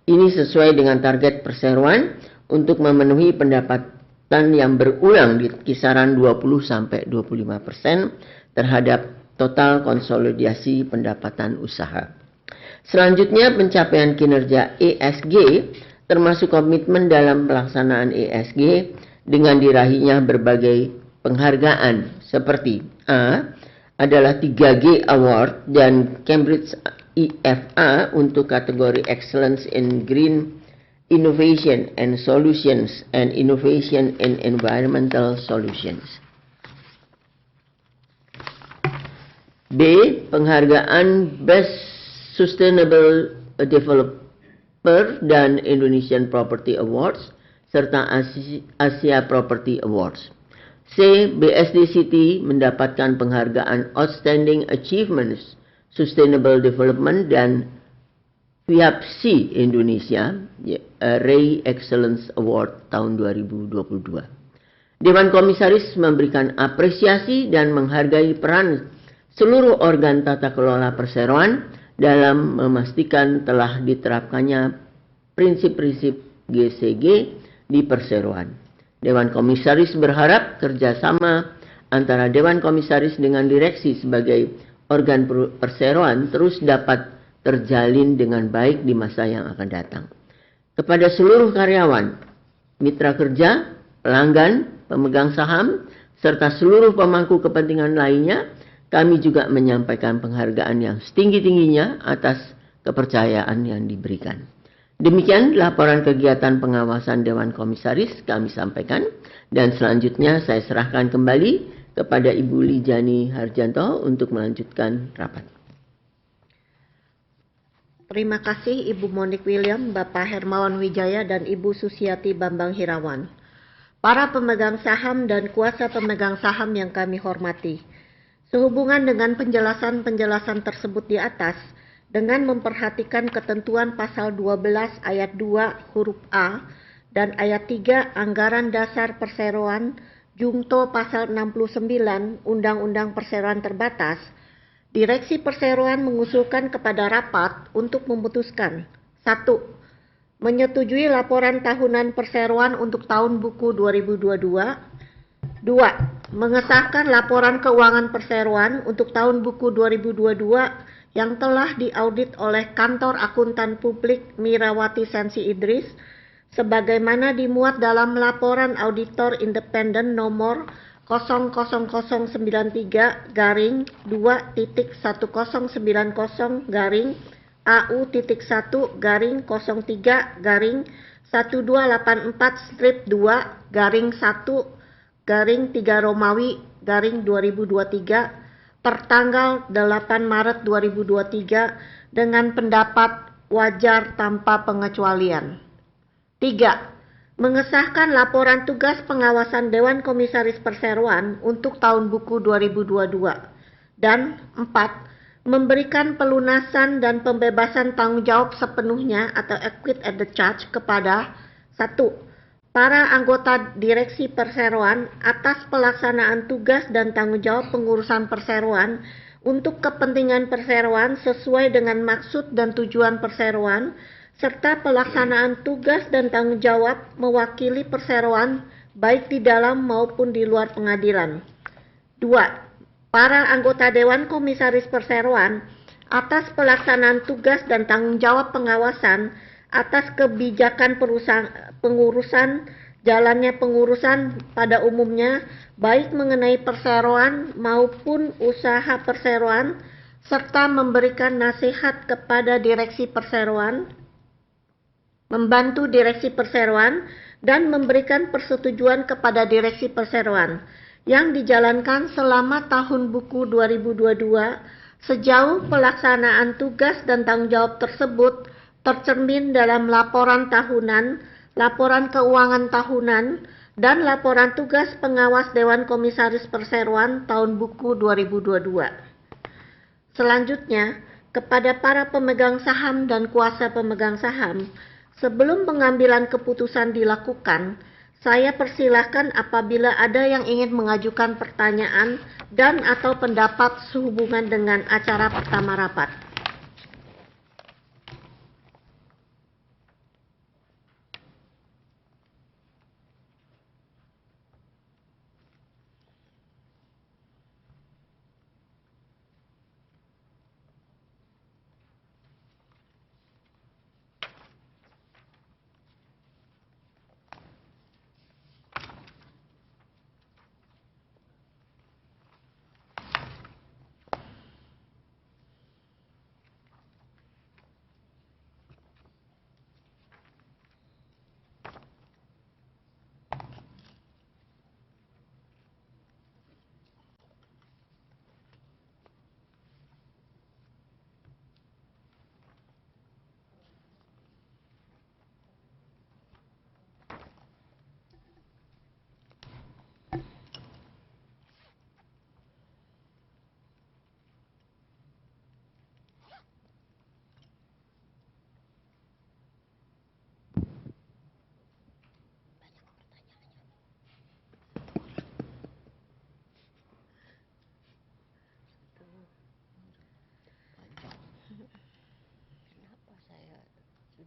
Ini sesuai dengan target perseroan untuk memenuhi pendapatan yang berulang di kisaran 20-25% terhadap total konsolidasi pendapatan usaha. Selanjutnya, pencapaian kinerja ESG termasuk komitmen dalam pelaksanaan ESG dengan diraihnya berbagai penghargaan seperti A adalah 3G Award dan Cambridge IFA untuk kategori Excellence in Green Innovation and Solutions and Innovation in Environmental Solutions. B. Penghargaan Best Sustainable Developer dan Indonesian Property Awards serta Asia Property Awards. C. BSD City mendapatkan penghargaan Outstanding Achievements Sustainable Development dan FIAPSI Indonesia Ray Excellence Award tahun 2022. Dewan Komisaris memberikan apresiasi dan menghargai peran seluruh organ tata kelola perseroan dalam memastikan telah diterapkannya prinsip-prinsip GCG di perseroan. Dewan Komisaris berharap kerjasama antara Dewan Komisaris dengan direksi sebagai organ perseroan terus dapat terjalin dengan baik di masa yang akan datang. Kepada seluruh karyawan, mitra kerja, pelanggan, pemegang saham, serta seluruh pemangku kepentingan lainnya, kami juga menyampaikan penghargaan yang setinggi-tingginya atas kepercayaan yang diberikan. Demikian laporan kegiatan pengawasan Dewan Komisaris kami sampaikan, dan selanjutnya saya serahkan kembali kepada Ibu Lijani Harjanto untuk melanjutkan rapat. Terima kasih Ibu Monique William, Bapak Hermawan Wijaya, dan Ibu Susiati Bambang Hirawan. Para pemegang saham dan kuasa pemegang saham yang kami hormati, sehubungan dengan penjelasan-penjelasan tersebut di atas, dengan memperhatikan ketentuan pasal 12 ayat 2 huruf A dan ayat 3 Anggaran Dasar Perseroan Jungto pasal 69 Undang-Undang Perseroan Terbatas, Direksi Perseroan mengusulkan kepada rapat untuk memutuskan 1. Menyetujui laporan tahunan perseroan untuk tahun buku 2022. 2. Mengesahkan laporan keuangan perseroan untuk tahun buku 2022 yang telah diaudit oleh Kantor Akuntan Publik Mirawati Sensi Idris sebagaimana dimuat dalam laporan auditor independen nomor 0000000-AU.1-1/3 tertanggal 8 Maret 2023 dengan pendapat wajar tanpa pengecualian. 3. Mengesahkan laporan tugas pengawasan Dewan Komisaris Perseroan untuk tahun buku 2022. Dan 4. Memberikan pelunasan dan pembebasan tanggung jawab sepenuhnya atau acquit at the charge kepada 1. Para anggota direksi perseroan atas pelaksanaan tugas dan tanggung jawab pengurusan perseroan untuk kepentingan perseroan sesuai dengan maksud dan tujuan perseroan, serta pelaksanaan tugas dan tanggung jawab mewakili perseroan baik di dalam maupun di luar pengadilan. 2. Para anggota Dewan Komisaris Perseroan atas pelaksanaan tugas dan tanggung jawab pengawasan atas kebijakan pengurusan jalannya pengurusan pada umumnya, baik mengenai perseroan maupun usaha perseroan, serta memberikan nasihat kepada direksi perseroan, membantu direksi perseroan, dan memberikan persetujuan kepada direksi perseroan yang dijalankan selama tahun buku 2022 sejauh pelaksanaan tugas dan tanggung jawab tersebut tercermin dalam laporan tahunan, laporan keuangan tahunan, dan laporan tugas pengawas Dewan Komisaris Perseroan tahun buku 2022. Selanjutnya, kepada para pemegang saham dan kuasa pemegang saham, sebelum pengambilan keputusan dilakukan, saya persilahkan apabila ada yang ingin mengajukan pertanyaan dan atau pendapat sehubungan dengan acara pertama rapat.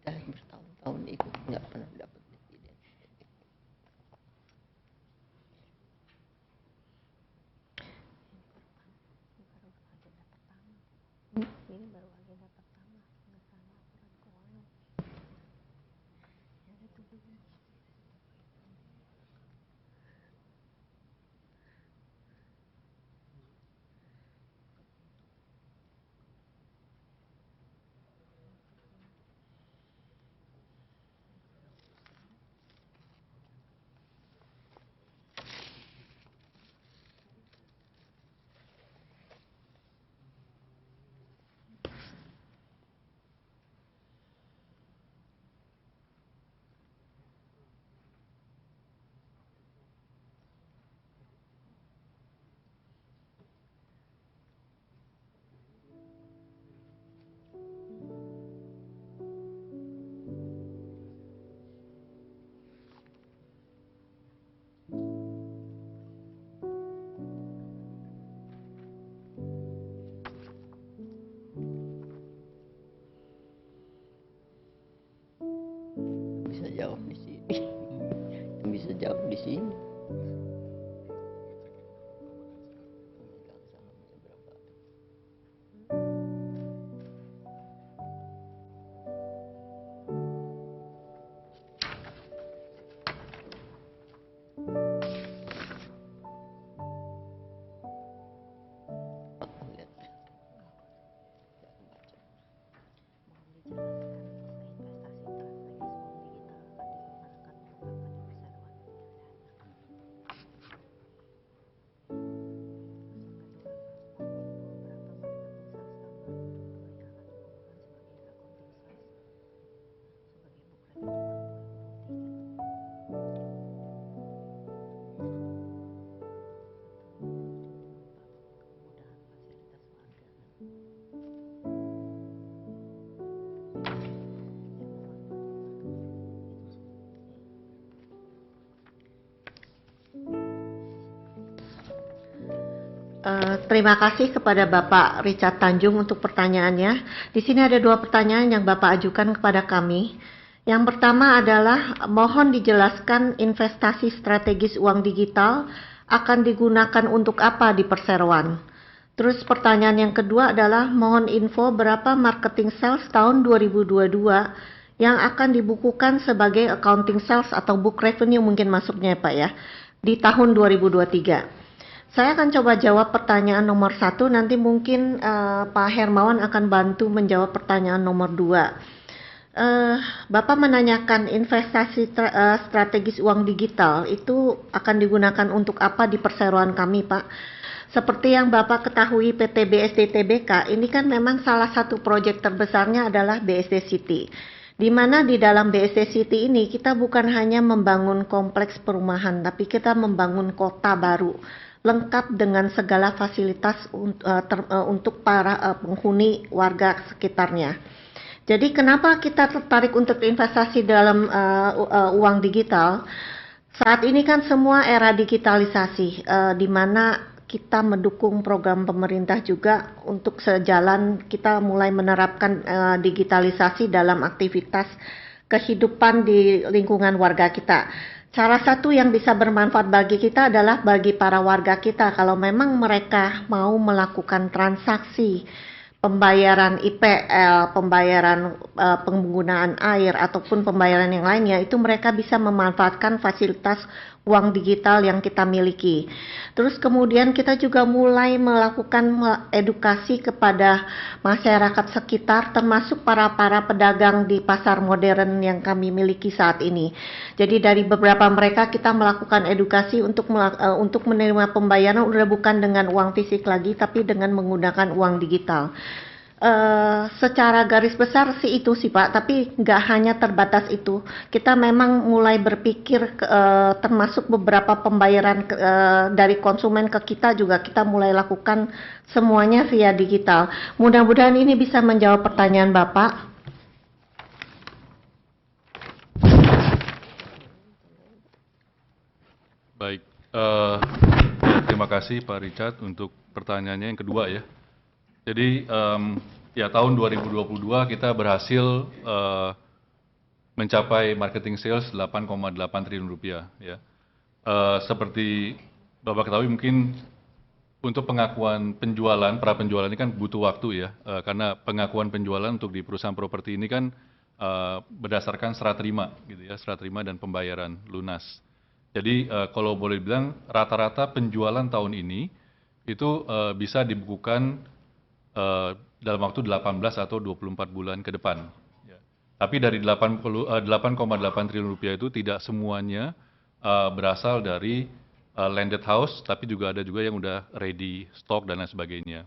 Sudah bertahun-tahun ikut nggak pernah dapat dividen. Ini baru agenda pertama, pengesahan laporan keuangan. Ya, itu dulu. Bisa jawab di sini. Yang bisa jawab di sini. Pemegang sahamnya berapa? Lihat. Terima kasih kepada Bapak Richard Tanjung untuk pertanyaannya. Di sini ada 2 pertanyaan yang Bapak ajukan kepada kami. Yang pertama adalah mohon dijelaskan investasi strategis uang digital akan digunakan untuk apa di perseroan. Terus pertanyaan yang kedua adalah mohon info berapa marketing sales tahun 2022 yang akan dibukukan sebagai accounting sales atau book revenue mungkin masuknya ya Pak ya, di tahun 2023. Saya akan coba jawab pertanyaan nomor 1, nanti mungkin Pak Hermawan akan bantu menjawab pertanyaan nomor 2. Bapak menanyakan investasi strategis uang digital itu akan digunakan untuk apa di perseroan kami Pak. Seperti yang Bapak ketahui PT BSD Tbk ini kan memang salah satu proyek terbesarnya adalah BSD City. Di mana di dalam BSD City ini kita bukan hanya membangun kompleks perumahan, tapi kita membangun kota baru, lengkap dengan segala fasilitas untuk para penghuni warga sekitarnya. Jadi kenapa kita tertarik untuk investasi dalam uang digital? Saat ini kan semua era digitalisasi, di mana kita mendukung program pemerintah juga untuk sejalan kita mulai menerapkan digitalisasi dalam aktivitas kehidupan di lingkungan warga kita. Salah satu yang bisa bermanfaat bagi kita adalah bagi para warga kita kalau memang mereka mau melakukan transaksi pembayaran IPL, pembayaran penggunaan air ataupun pembayaran yang lainnya, itu mereka bisa memanfaatkan fasilitas uang digital yang kita miliki. Terus kemudian kita juga mulai melakukan edukasi kepada masyarakat sekitar termasuk para pedagang di pasar modern yang kami miliki saat ini. Jadi dari beberapa mereka kita melakukan edukasi untuk menerima pembayaran udah bukan dengan uang fisik lagi tapi dengan menggunakan uang digital. Secara garis besar sih itu sih Pak, tapi nggak hanya terbatas itu. Kita memang mulai berpikir termasuk beberapa pembayaran dari konsumen ke kita juga kita mulai lakukan semuanya via digital. Mudah-mudahan ini bisa menjawab pertanyaan Bapak. Baik, terima kasih Pak Richard untuk pertanyaannya yang kedua ya. Jadi ya tahun 2022 kita berhasil mencapai marketing sales 8,8 triliun rupiah ya. Seperti Bapak ketahui mungkin untuk pengakuan penjualan, pra penjualan ini kan butuh waktu ya, karena pengakuan penjualan untuk di perusahaan properti ini kan berdasarkan serah terima gitu ya, serah terima dan pembayaran lunas. Jadi kalau boleh bilang rata-rata penjualan tahun ini itu bisa dibukukan dalam waktu 18 atau 24 bulan ke depan. Ya. Tapi dari 8,8 triliun rupiah itu tidak semuanya berasal dari landed house, tapi juga ada juga yang udah ready stock dan lain sebagainya.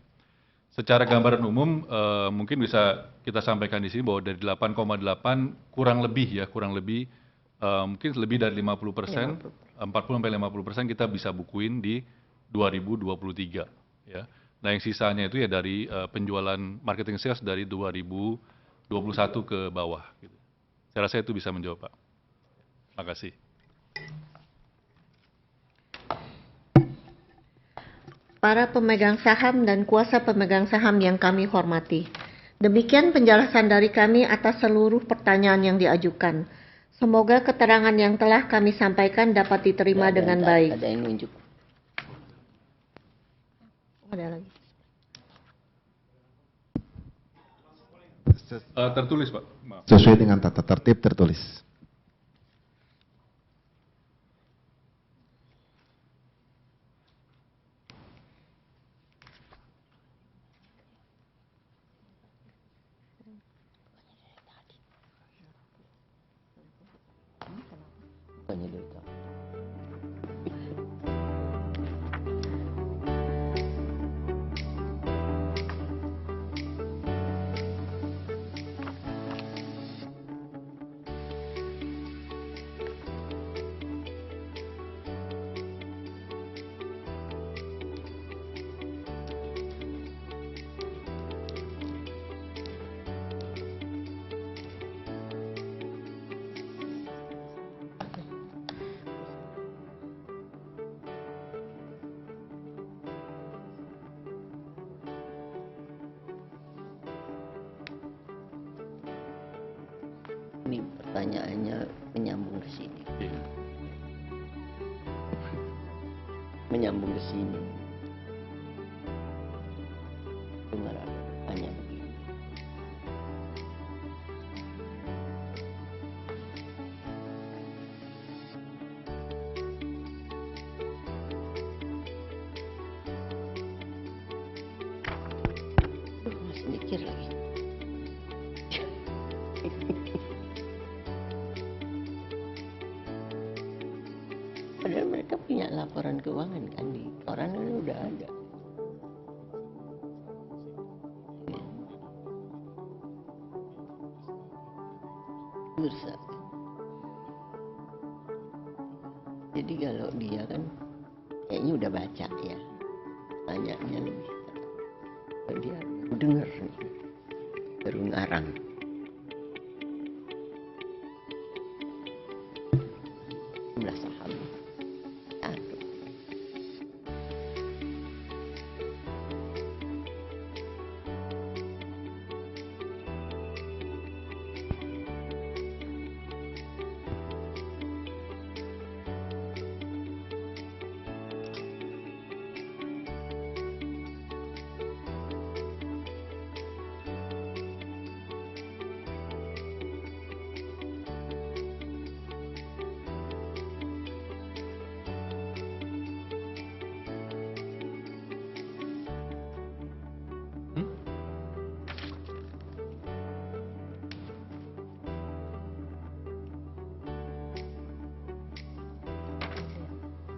Secara gambaran umum mungkin bisa kita sampaikan di sini bahwa dari 8,8 kurang lebih mungkin lebih dari 50%, 40-50% kita bisa bukuin di 2023. Ya. Nah yang sisanya itu ya dari penjualan marketing sales dari 2021 ke bawah. Gitu. Saya rasa itu bisa menjawab Pak. Terima kasih. Para pemegang saham dan kuasa pemegang saham yang kami hormati. Demikian penjelasan dari kami atas seluruh pertanyaan yang diajukan. Semoga keterangan yang telah kami sampaikan dapat diterima dengan baik. Ada yang nunjuk. Ada lagi. Tertulis Pak. Maaf. Sesuai dengan tata tertib tertulis. Bukannya dari tadi. Ini pertanyaannya menyambung ke sini. Iya. Menyambung ke sini. Dengar tanya begini. Masih mikir lagi. Padahal mereka punya laporan keuangan kan di koran itu udah ada. Bursa. Jadi kalau dia kan kayaknya udah baca ya, tanyanya lebih. Kalau dia baru dengar, baru ngarang. Jumlah saham. Satu.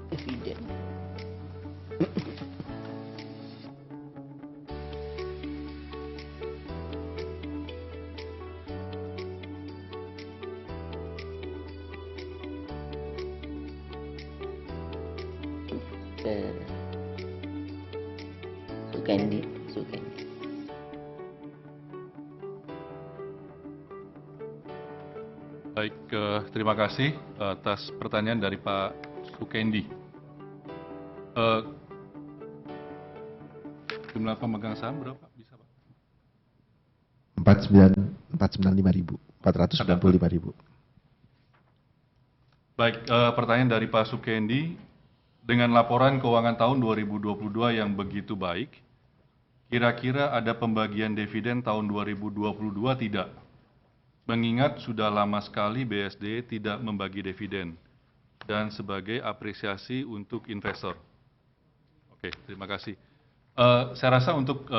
Dividen. Sukendi. Baik, terima kasih atas pertanyaan dari Pak Sukendi. Jumlah pemegang saham berapa? Bisa, Pak? 495.000. Baik, pertanyaan dari Pak Sukendi. Dengan laporan keuangan tahun 2022 yang begitu baik, kira-kira ada pembagian dividen tahun 2022 tidak? Mengingat sudah lama sekali BSD tidak membagi dividen dan sebagai apresiasi untuk investor. Oke, terima kasih. Saya rasa untuk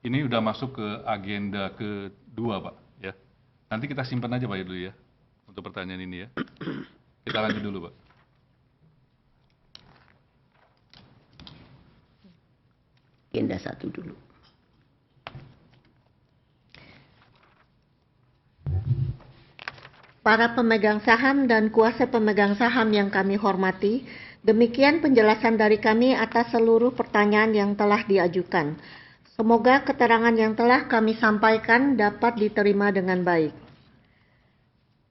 ini sudah masuk ke agenda kedua, Pak. Ya, nanti kita simpan aja Pak dulu ya untuk pertanyaan ini ya. Kita lanjut dulu, Pak. Agenda 1 dulu. Para pemegang saham dan kuasa pemegang saham yang kami hormati, demikian penjelasan dari kami atas seluruh pertanyaan yang telah diajukan. Semoga keterangan yang telah kami sampaikan dapat diterima dengan baik.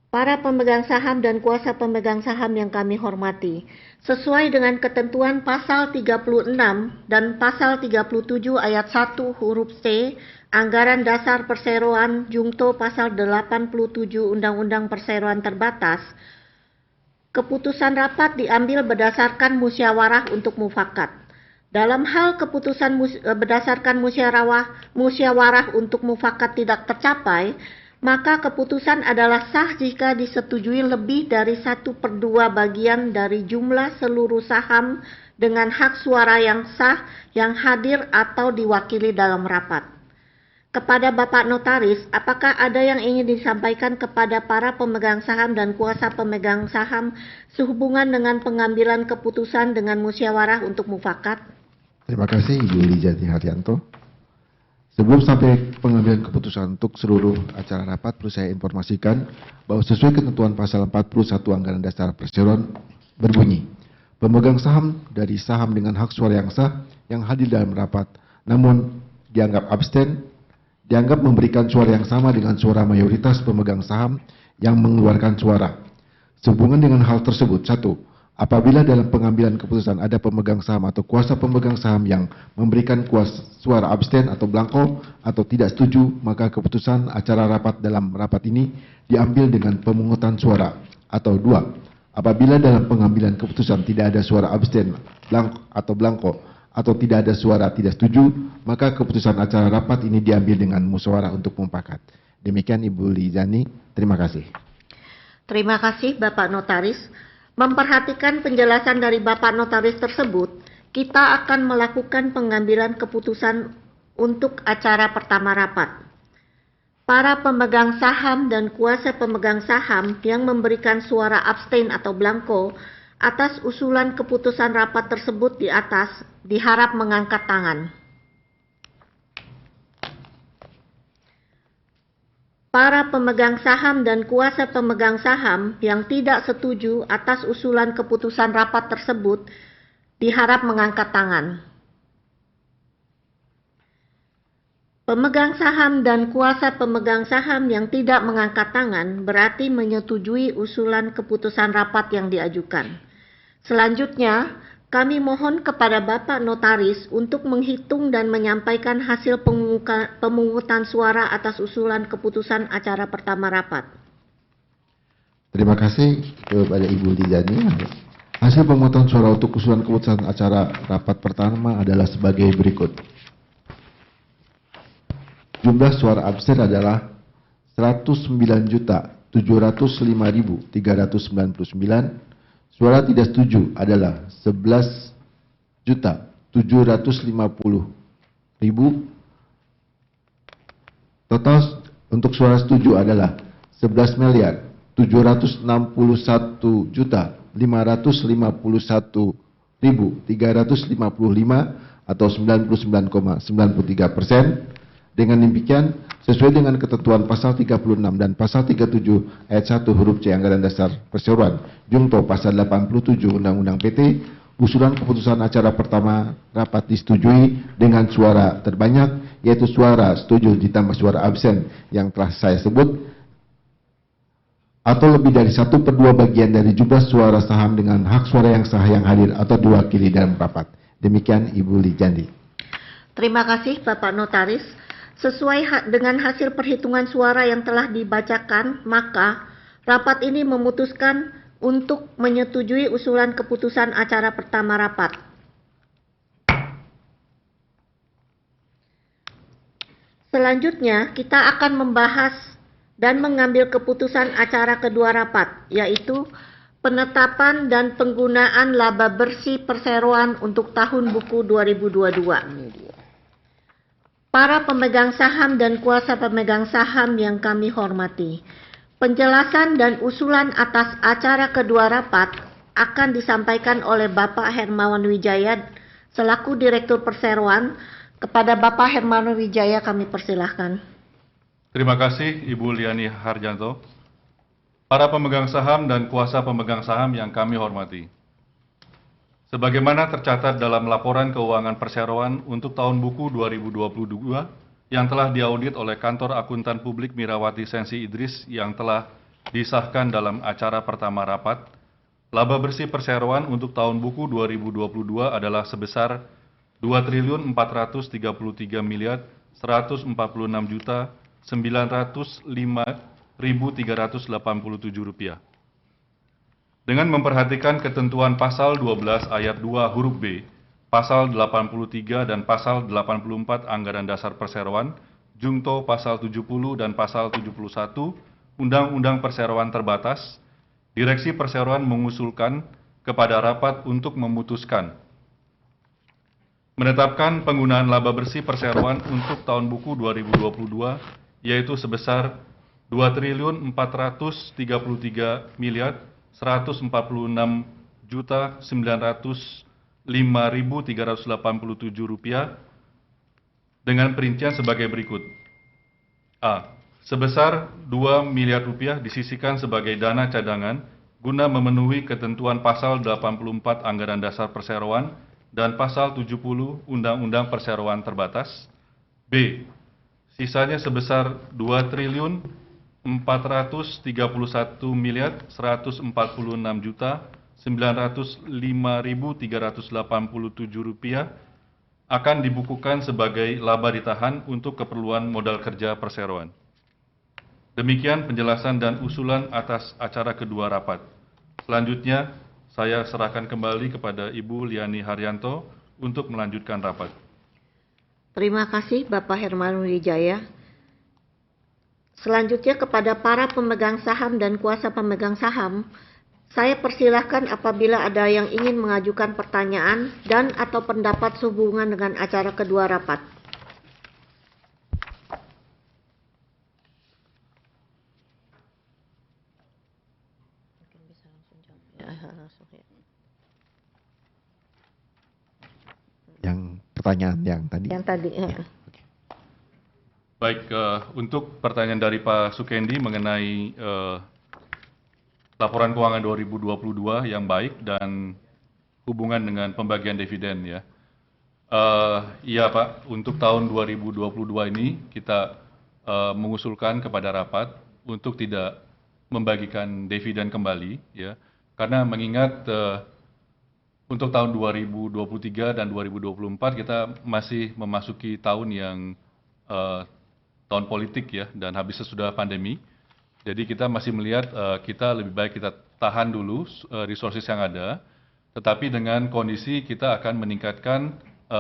Para pemegang saham dan kuasa pemegang saham yang kami hormati, sesuai dengan ketentuan pasal 36 dan pasal 37 ayat 1 huruf C, Anggaran Dasar Perseroan Jungto pasal 87 Undang-Undang Perseroan Terbatas, keputusan rapat diambil berdasarkan musyawarah untuk mufakat. Dalam hal keputusan berdasarkan musyawarah untuk mufakat tidak tercapai, maka keputusan adalah sah jika disetujui lebih dari 1/2 bagian dari jumlah seluruh saham dengan hak suara yang sah yang hadir atau diwakili dalam rapat. Kepada Bapak Notaris, apakah ada yang ingin disampaikan kepada para pemegang saham dan kuasa pemegang saham sehubungan dengan pengambilan keputusan dengan musyawarah untuk mufakat? Terima kasih Ibu Lijati Haryanto. Sebelum sampai pengambilan keputusan untuk seluruh acara rapat, perlu saya informasikan bahwa sesuai ketentuan pasal 41 Anggaran Dasar Perseroan berbunyi, pemegang saham dari saham dengan hak suara yang sah yang hadir dalam rapat, namun dianggap abstain, dianggap memberikan suara yang sama dengan suara mayoritas pemegang saham yang mengeluarkan suara. Sehubungan dengan hal tersebut, 1. Apabila dalam pengambilan keputusan ada pemegang saham atau kuasa pemegang saham yang memberikan suara abstain atau blanko atau tidak setuju, maka keputusan acara rapat dalam rapat ini diambil dengan pemungutan suara. Atau 2. Apabila dalam pengambilan keputusan tidak ada suara abstain atau blanko atau tidak ada suara tidak setuju, maka keputusan acara rapat ini diambil dengan musyawarah untuk mufakat. Demikian Ibu Lijani, terima kasih. Terima kasih Bapak Notaris. Memperhatikan penjelasan dari Bapak Notaris tersebut, kita akan melakukan pengambilan keputusan untuk acara pertama rapat. Para pemegang saham dan kuasa pemegang saham yang memberikan suara abstain atau blanko atas usulan keputusan rapat tersebut di atas diharap mengangkat tangan. Para pemegang saham dan kuasa pemegang saham yang tidak setuju atas usulan keputusan rapat tersebut diharap mengangkat tangan. Pemegang saham dan kuasa pemegang saham yang tidak mengangkat tangan berarti menyetujui usulan keputusan rapat yang diajukan. Selanjutnya, kami mohon kepada Bapak Notaris untuk menghitung dan menyampaikan hasil pemungutan suara atas usulan keputusan acara pertama rapat. Terima kasih kepada Ibu Lijani. Hasil pemungutan suara untuk usulan keputusan acara rapat pertama adalah sebagai berikut. Jumlah suara absen adalah 109.705.399. Suara tidak setuju adalah 11.750.000. Total untuk suara setuju adalah 11.661.551.355 atau 99,93%. Dengan demikian, sesuai dengan ketentuan pasal 36 dan pasal 37 ayat 1 huruf C Anggaran Dasar Perseroan, Jungto pasal 87 Undang-Undang PT, usulan keputusan acara pertama rapat disetujui dengan suara terbanyak, yaitu suara setuju ditambah suara absen yang telah saya sebut, atau lebih dari 1/2 bagian dari jumlah suara saham dengan hak suara yang sah yang hadir atau diwakili dalam rapat. Demikian Ibu Lijani. Terima kasih Bapak Notaris. Sesuai dengan hasil perhitungan suara yang telah dibacakan, maka rapat ini memutuskan untuk menyetujui usulan keputusan acara pertama rapat. Selanjutnya, kita akan membahas dan mengambil keputusan acara kedua rapat, yaitu penetapan dan penggunaan laba bersih perseroan untuk tahun buku 2022. Para pemegang saham dan kuasa pemegang saham yang kami hormati, penjelasan dan usulan atas acara kedua rapat akan disampaikan oleh Bapak Hermawan Wijaya selaku Direktur Perseroan. Kepada Bapak Hermawan Wijaya kami persilahkan. Terima kasih Ibu Liani Harjanto. Para pemegang saham dan kuasa pemegang saham yang kami hormati. Sebagaimana tercatat dalam laporan keuangan perseroan untuk tahun buku 2022 yang telah diaudit oleh Kantor Akuntan Publik Mirawati Sensi Idris yang telah disahkan dalam acara pertama rapat, laba bersih perseroan untuk tahun buku 2022 adalah sebesar Rp2.434.905.387. Dengan memperhatikan ketentuan pasal 12 ayat 2 huruf B, pasal 83 dan pasal 84 Anggaran Dasar Perseroan, Jungto pasal 70 dan pasal 71 Undang-Undang Perseroan Terbatas, Direksi Perseroan mengusulkan kepada rapat untuk memutuskan menetapkan penggunaan laba bersih perseroan untuk tahun buku 2022 yaitu sebesar Rp2.434.905.387 dengan perincian sebagai berikut. A. Sebesar Rp2 miliar disisihkan sebagai dana cadangan guna memenuhi ketentuan pasal 84 Anggaran Dasar Perseroan dan pasal 70 Undang-Undang Perseroan Terbatas. B. Sisanya sebesar Rp2.441.146.905.387 akan dibukukan sebagai laba ditahan untuk keperluan modal kerja perseroan. Demikian penjelasan dan usulan atas acara kedua rapat. Selanjutnya, saya serahkan kembali kepada Ibu Liani Harjanto untuk melanjutkan rapat. Terima kasih Bapak Herman Wijaya. Selanjutnya kepada para pemegang saham dan kuasa pemegang saham, saya persilahkan apabila ada yang ingin mengajukan pertanyaan dan atau pendapat sehubungan dengan acara kedua rapat. Yang pertanyaan yang tadi. Yang tadi. Baik, untuk pertanyaan dari Pak Sukendi mengenai laporan keuangan 2022 yang baik dan hubungan dengan pembagian dividen ya. Iya Pak, untuk tahun 2022 ini kita mengusulkan kepada rapat untuk tidak membagikan dividen kembali ya, karena mengingat untuk tahun 2023 dan 2024 kita masih memasuki tahun yang tahun politik ya, dan habis sesudah pandemi. Jadi kita masih melihat kita lebih baik kita tahan dulu resources yang ada, tetapi dengan kondisi kita akan meningkatkan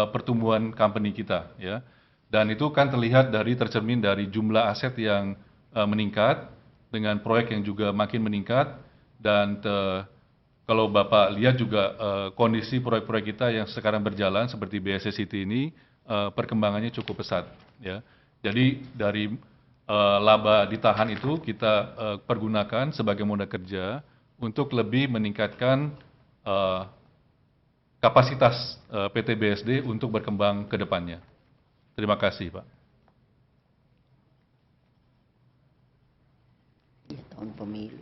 pertumbuhan company kita ya. Dan itu kan terlihat dari tercermin dari jumlah aset yang meningkat dengan proyek yang juga makin meningkat, dan kalau Bapak lihat juga kondisi proyek-proyek kita yang sekarang berjalan seperti BSC City ini perkembangannya cukup pesat ya. Jadi dari laba ditahan itu kita pergunakan sebagai modal kerja untuk lebih meningkatkan kapasitas PT BSD untuk berkembang ke depannya. Terima kasih, Pak. Ya, tahun pemilu.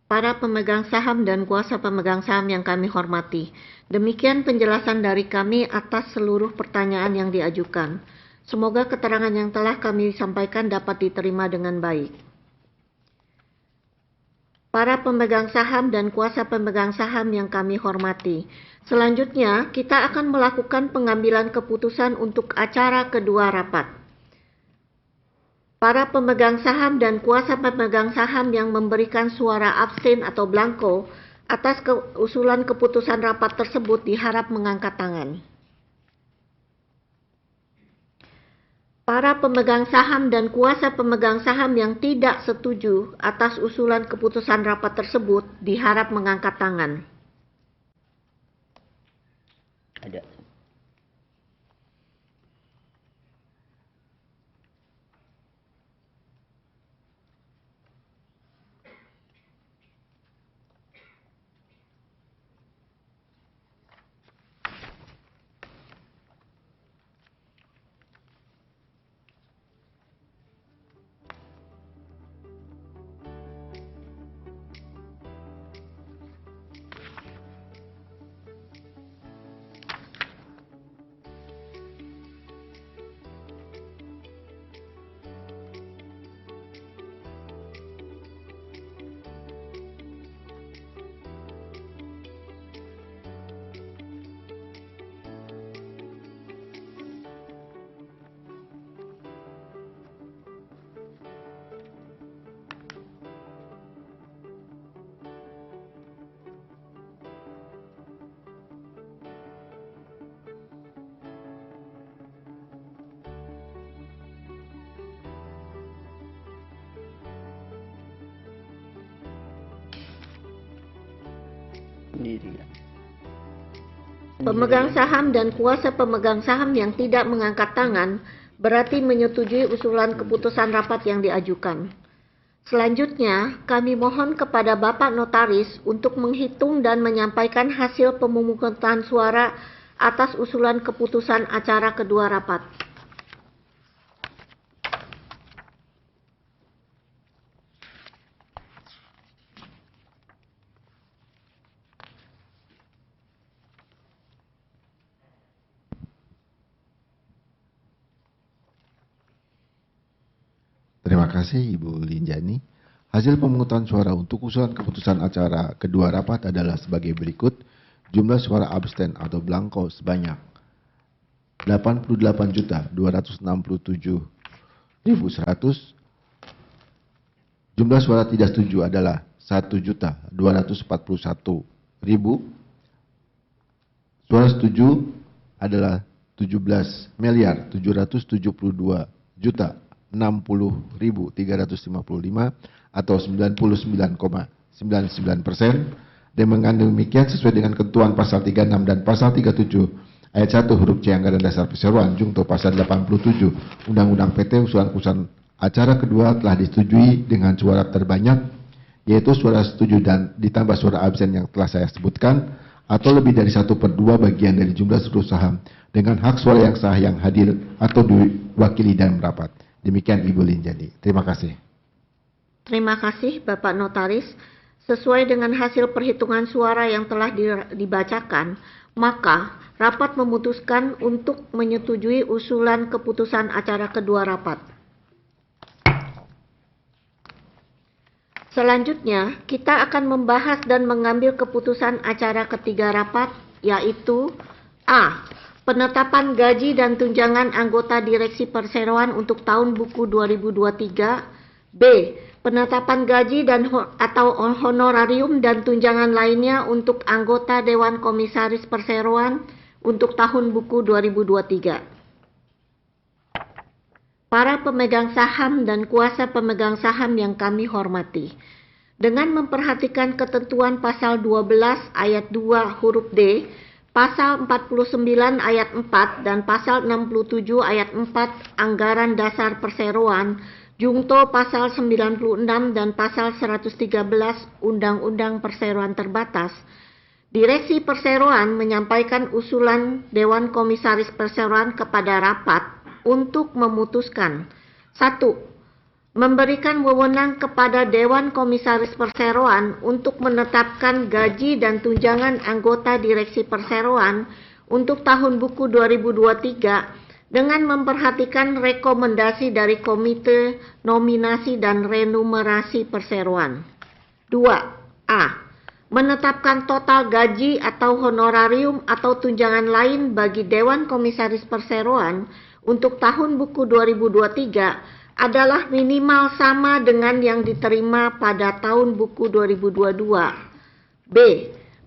Para pemegang saham dan kuasa pemegang saham yang kami hormati, demikian penjelasan dari kami atas seluruh pertanyaan yang diajukan. Semoga keterangan yang telah kami sampaikan dapat diterima dengan baik. Para pemegang saham dan kuasa pemegang saham yang kami hormati, selanjutnya kita akan melakukan pengambilan keputusan untuk acara kedua rapat. Para pemegang saham dan kuasa pemegang saham yang memberikan suara abstain atau blanko atas usulan keputusan rapat tersebut diharap mengangkat tangan. Para pemegang saham dan kuasa pemegang saham yang tidak setuju atas usulan keputusan rapat tersebut diharap mengangkat tangan. Ada. Sendirian. Pemegang saham dan kuasa pemegang saham yang tidak mengangkat tangan berarti menyetujui usulan keputusan rapat yang diajukan. Selanjutnya, kami mohon kepada Bapak Notaris untuk menghitung dan menyampaikan hasil pemungutan suara atas usulan keputusan acara kedua rapat. Terima kasih Ibu Linjani. Hasil pemungutan suara untuk usulan keputusan acara kedua rapat adalah sebagai berikut. Jumlah suara abstain atau blanko sebanyak 88.267.100, Jumlah suara tidak setuju adalah 1.241.000. Suara setuju adalah 17.772.060.355 atau 99,99%. Dengan demikian sesuai dengan ketentuan pasal 36 dan pasal 37 ayat 1 huruf C Anggaran Dasar Perseroan Jungto pasal 87 Undang-Undang PT usulan acara kedua telah disetujui dengan suara terbanyak, yaitu suara setuju dan ditambah suara absen yang telah saya sebutkan, atau lebih dari 1/2 bagian dari jumlah seluruh saham dengan hak suara yang sah yang hadir atau diwakili dalam rapat. Demikian Ibu Linjani. Terima kasih. Terima kasih Bapak Notaris. Sesuai dengan hasil perhitungan suara yang telah dibacakan, maka rapat memutuskan untuk menyetujui usulan keputusan acara kedua rapat. Selanjutnya, kita akan membahas dan mengambil keputusan acara ketiga rapat, yaitu A. Penetapan gaji dan tunjangan anggota Direksi Perseroan untuk tahun buku 2023. B. Penetapan gaji dan atau honorarium dan tunjangan lainnya untuk anggota Dewan Komisaris Perseroan untuk tahun buku 2023. Para pemegang saham dan kuasa pemegang saham yang kami hormati, dengan memperhatikan ketentuan pasal 12 ayat 2 huruf D, pasal 49 ayat 4 dan pasal 67 ayat 4 Anggaran Dasar Perseroan Jungto pasal 96 dan pasal 113 Undang-Undang Perseroan Terbatas, Direksi Perseroan menyampaikan usulan Dewan Komisaris Perseroan kepada rapat untuk memutuskan 1. Memberikan wewenang kepada Dewan Komisaris Perseroan untuk menetapkan gaji dan tunjangan anggota Direksi Perseroan untuk tahun buku 2023 dengan memperhatikan rekomendasi dari Komite Nominasi dan Renumerasi Perseroan. 2. Menetapkan total gaji atau honorarium atau tunjangan lain bagi Dewan Komisaris Perseroan untuk tahun buku 2023 adalah minimal sama dengan yang diterima pada tahun buku 2022. B.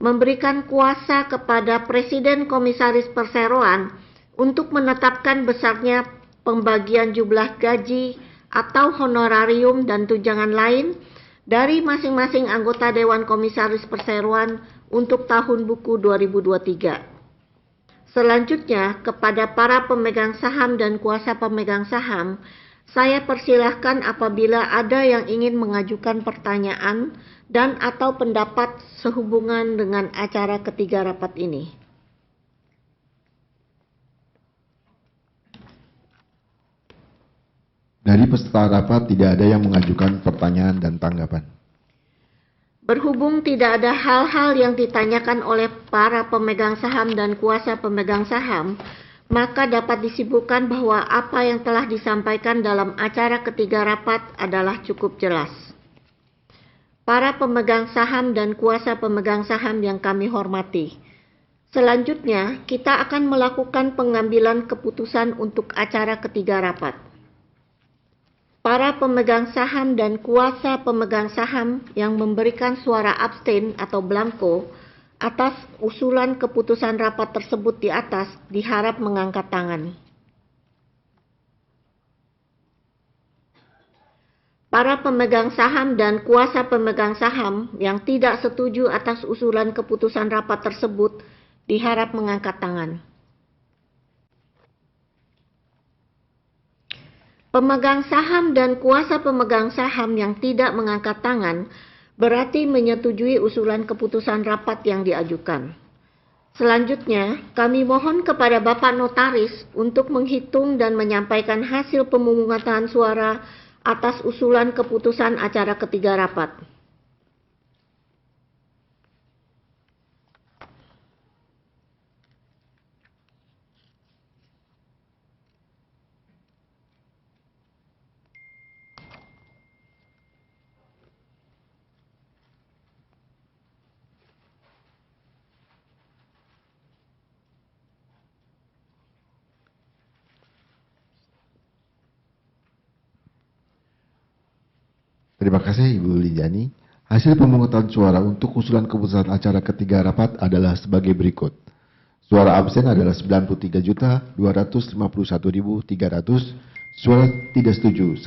Memberikan kuasa kepada Presiden Komisaris Perseroan untuk menetapkan besarnya pembagian jumlah gaji atau honorarium dan tunjangan lain dari masing-masing anggota Dewan Komisaris Perseroan untuk tahun buku 2023. Selanjutnya, kepada para pemegang saham dan kuasa pemegang saham, saya persilahkan apabila ada yang ingin mengajukan pertanyaan dan atau pendapat sehubungan dengan acara ketiga rapat ini. Dari peserta rapat tidak ada yang mengajukan pertanyaan dan tanggapan. Berhubung tidak ada hal-hal yang ditanyakan oleh para pemegang saham dan kuasa pemegang saham, maka dapat disimpulkan bahwa apa yang telah disampaikan dalam acara ketiga rapat adalah cukup jelas. Para pemegang saham dan kuasa pemegang saham yang kami hormati, selanjutnya kita akan melakukan pengambilan keputusan untuk acara ketiga rapat. Para pemegang saham dan kuasa pemegang saham yang memberikan suara abstain atau blanko atas usulan keputusan rapat tersebut di atas diharap mengangkat tangan. Para pemegang saham dan kuasa pemegang saham yang tidak setuju atas usulan keputusan rapat tersebut diharap mengangkat tangan. Pemegang saham dan kuasa pemegang saham yang tidak mengangkat tangan berarti menyetujui usulan keputusan rapat yang diajukan. Selanjutnya, kami mohon kepada Bapak Notaris untuk menghitung dan menyampaikan hasil pemungutan suara atas usulan keputusan acara ketiga rapat. Terima kasih Ibu Lidiani. Hasil pemungutan suara untuk usulan keputusan acara ketiga rapat adalah sebagai berikut. Suara absen adalah 93.251.300, suara tidak setuju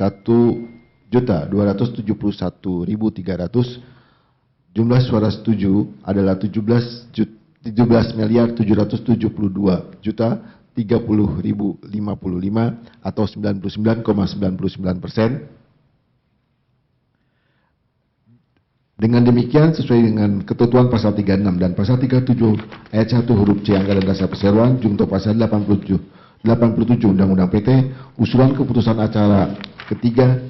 1.271.300, jumlah suara setuju adalah 17.372.030.055 atau 99,99%. Dengan demikian, sesuai dengan ketentuan pasal 36 dan pasal 37 ayat 1 huruf C Anggaran Dasar Perseroan junto pasal 87 Undang-Undang PT, usulan keputusan acara ketiga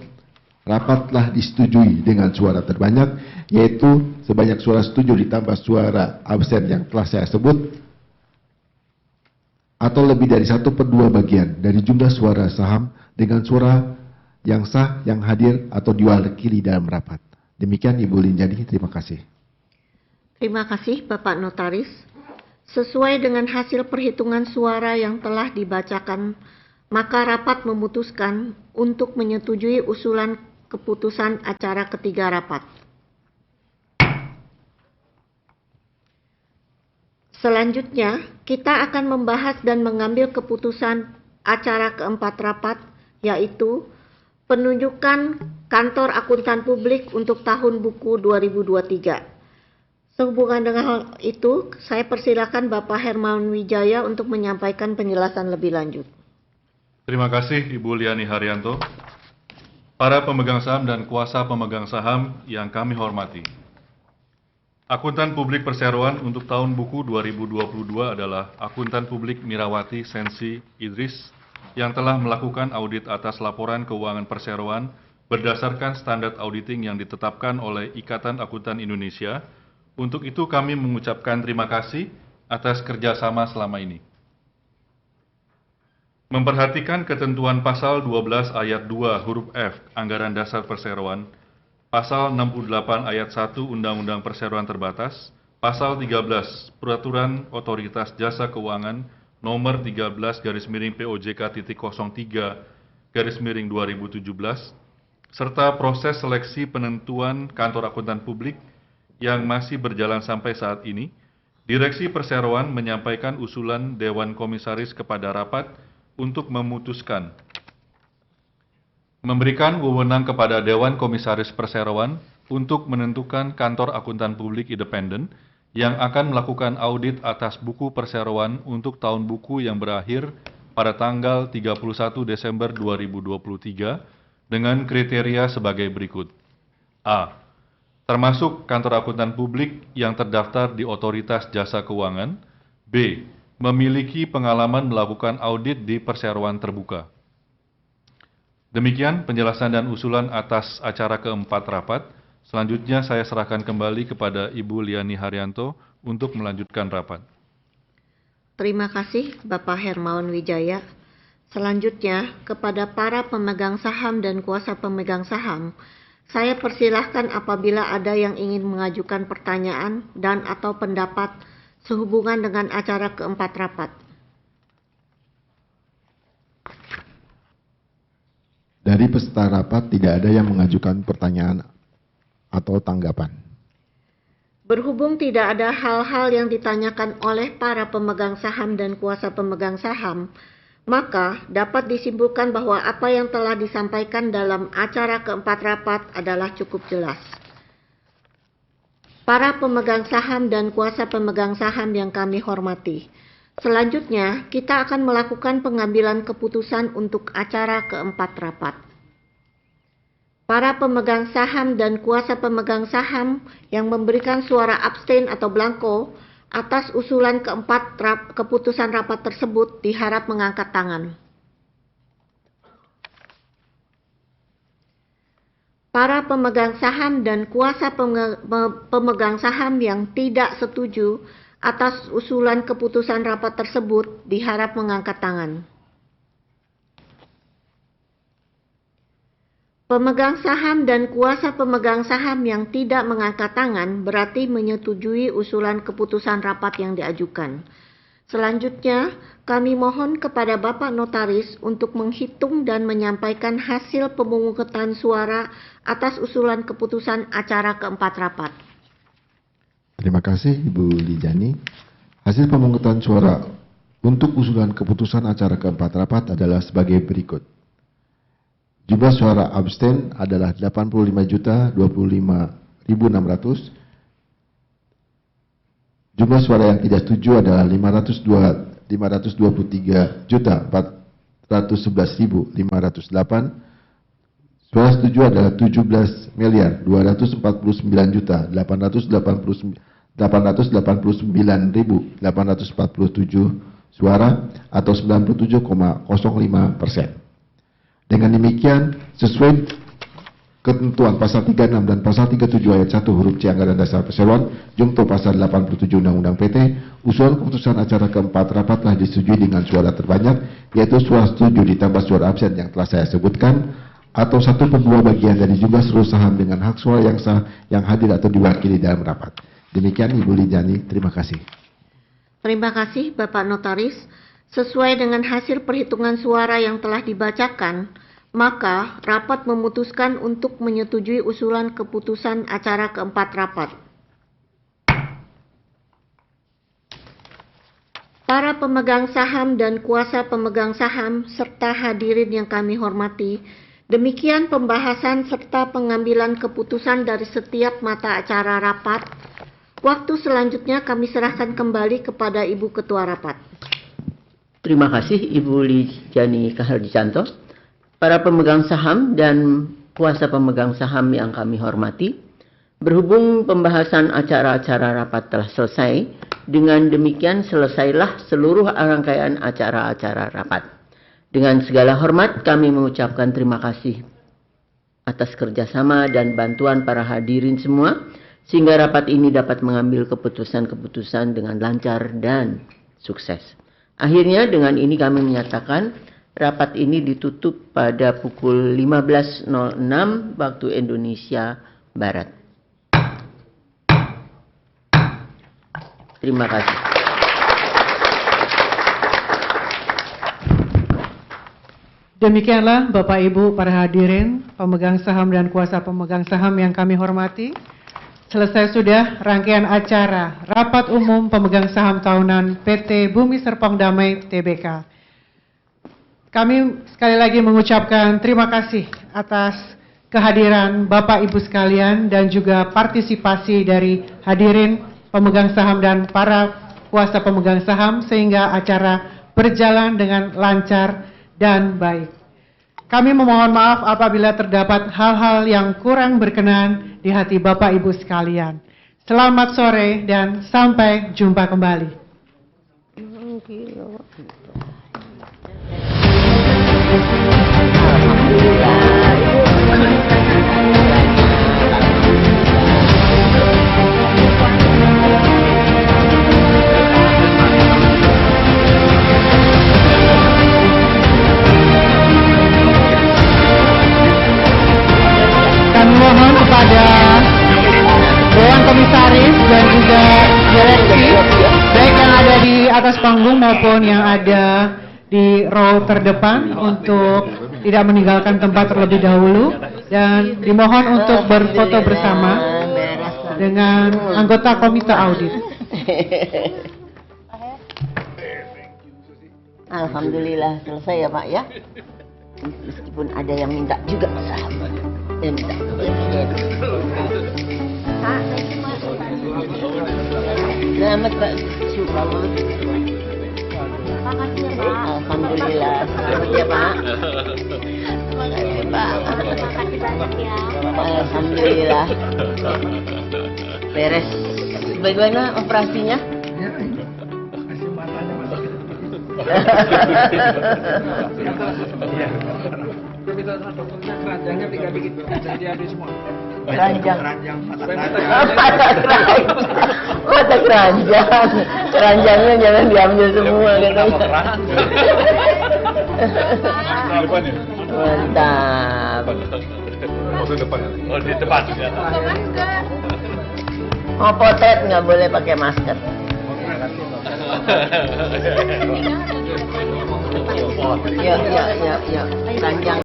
rapat telah disetujui dengan suara terbanyak, yaitu sebanyak suara setuju ditambah suara absen yang telah saya sebut, atau lebih dari 1/2 bagian dari jumlah suara saham dengan suara yang sah yang hadir atau diwakili dalam rapat. Demikian Ibu Lidiani, terima kasih. Terima kasih Bapak Notaris. Sesuai dengan hasil perhitungan suara yang telah dibacakan, maka rapat memutuskan untuk menyetujui usulan keputusan acara ketiga rapat. Selanjutnya, kita akan membahas dan mengambil keputusan acara keempat rapat, yaitu penunjukan kantor akuntan publik untuk tahun buku 2023. Sehubungan dengan hal itu, saya persilakan Bapak Hermawan Wijaya untuk menyampaikan penjelasan lebih lanjut. Terima kasih Ibu Liani Haryanto. Para pemegang saham dan kuasa pemegang saham yang kami hormati. Akuntan publik perseroan untuk tahun buku 2022 adalah Akuntan publik Mirawati Sensi Idris yang telah melakukan audit atas laporan keuangan perseroan berdasarkan standar auditing yang ditetapkan oleh Ikatan Akuntan Indonesia. Untuk itu kami mengucapkan terima kasih atas kerjasama selama ini. Memperhatikan ketentuan pasal 12 ayat 2 huruf F Anggaran Dasar Perseroan, pasal 68 ayat 1 Undang-Undang Perseroan Terbatas, pasal 13 Peraturan Otoritas Jasa Keuangan nomor 13-POJK.03-2017, serta proses seleksi penentuan kantor akuntan publik yang masih berjalan sampai saat ini, Direksi Perseroan menyampaikan usulan Dewan Komisaris kepada rapat untuk memutuskan memberikan wewenang kepada Dewan Komisaris Perseroan untuk menentukan kantor akuntan publik independen yang akan melakukan audit atas buku perseroan untuk tahun buku yang berakhir pada tanggal 31 Desember 2023 dengan kriteria sebagai berikut. A. Termasuk kantor akuntan publik yang terdaftar di Otoritas Jasa Keuangan. B. Memiliki pengalaman melakukan audit di perseroan terbuka. Demikian penjelasan dan usulan atas acara keempat rapat. Selanjutnya saya serahkan kembali kepada Ibu Liani Haryanto untuk melanjutkan rapat. Terima kasih Bapak Hermawan Wijaya. Selanjutnya, kepada para pemegang saham dan kuasa pemegang saham, saya persilahkan apabila ada yang ingin mengajukan pertanyaan dan atau pendapat sehubungan dengan acara keempat rapat. Dari peserta rapat tidak ada yang mengajukan pertanyaan atau tanggapan. Berhubung tidak ada hal-hal yang ditanyakan oleh para pemegang saham dan kuasa pemegang saham, maka dapat disimpulkan bahwa apa yang telah disampaikan dalam acara keempat rapat adalah cukup jelas. Para pemegang saham dan kuasa pemegang saham yang kami hormati, selanjutnya kita akan melakukan pengambilan keputusan untuk acara keempat rapat. Para pemegang saham dan kuasa pemegang saham yang memberikan suara abstain atau blanko atas usulan keempat keputusan rapat tersebut diharap mengangkat tangan. Para pemegang saham dan kuasa pemegang saham yang tidak setuju atas usulan keputusan rapat tersebut diharap mengangkat tangan. Pemegang saham dan kuasa pemegang saham yang tidak mengangkat tangan berarti menyetujui usulan keputusan rapat yang diajukan. Selanjutnya, kami mohon kepada Bapak Notaris untuk menghitung dan menyampaikan hasil pemungutan suara atas usulan keputusan acara keempat rapat. Terima kasih Ibu Lijani. Hasil pemungutan suara untuk usulan keputusan acara keempat rapat adalah sebagai berikut. Jumlah suara abstain adalah 85.025.600. Jumlah suara yang tidak setuju adalah 523.411.508. Suara setuju adalah 17.289.889.847 suara atau 97,05%. Dengan demikian, sesuai ketentuan pasal 36 dan pasal 37 ayat 1 huruf C Anggaran Dasar Perseroan, jungto pasal 87 Undang-Undang PT, usulan keputusan acara keempat rapat telah disetujui dengan suara terbanyak, yaitu suara setuju ditambah suara absen yang telah saya sebutkan, atau 1/2 bagian dari jumlah seluruh saham dengan hak suara yang sah yang hadir atau diwakili dalam rapat. Demikian Ibu Lijani, terima kasih. Terima kasih Bapak Notaris. Sesuai dengan hasil perhitungan suara yang telah dibacakan, maka rapat memutuskan untuk menyetujui usulan keputusan acara keempat rapat. Para pemegang saham dan kuasa pemegang saham serta hadirin yang kami hormati, demikian pembahasan serta pengambilan keputusan dari setiap mata acara rapat. Waktu selanjutnya kami serahkan kembali kepada Ibu Ketua Rapat. Terima kasih Ibu Lijani Harjanto. Para pemegang saham dan kuasa pemegang saham yang kami hormati, berhubung pembahasan acara-acara rapat telah selesai, dengan demikian selesailah seluruh rangkaian acara-acara rapat. Dengan segala hormat kami mengucapkan terima kasih atas kerjasama dan bantuan para hadirin semua, sehingga rapat ini dapat mengambil keputusan-keputusan dengan lancar dan sukses. Akhirnya dengan ini kami menyatakan rapat ini ditutup pada pukul 15.06 waktu Indonesia Barat. Terima kasih. Demikianlah Bapak Ibu para hadirin, pemegang saham dan kuasa pemegang saham yang kami hormati. Selesai sudah rangkaian acara Rapat Umum Pemegang Saham Tahunan PT Bumi Serpong Damai Tbk. Kami sekali lagi mengucapkan terima kasih atas kehadiran Bapak Ibu sekalian dan juga partisipasi dari hadirin pemegang saham dan para kuasa pemegang saham sehingga acara berjalan dengan lancar dan baik. Kami memohon maaf apabila terdapat hal-hal yang kurang berkenan di hati Bapak Ibu sekalian. Selamat sore dan sampai jumpa kembali. Kami mohon kepada Dewan Komisaris dan juga direksi, baik yang ada di atas panggung maupun yang ada di row terdepan, untuk tidak meninggalkan tempat terlebih dahulu dan dimohon untuk berfoto bersama dengan anggota Komite Audit. Alhamdulillah selesai ya Pak ya. Meskipun ada yang minta juga sahabat. Minta. Selamat Pak. Syukur. Makasih ya Pak. Alhamdulillah. Selamat ya Pak. Makasih Pak. Makasih banyak ya. Alhamdulillah. Beres. Bagaimana operasinya? Keranjangnya tinggal bikin jadi habis semua. Keranjang. Mata keranjang. Keranjangnya jangan diambil semua katanya. Mantap. Oh di depan. Mau potret nggak boleh pakai masker. Ya. Panjang.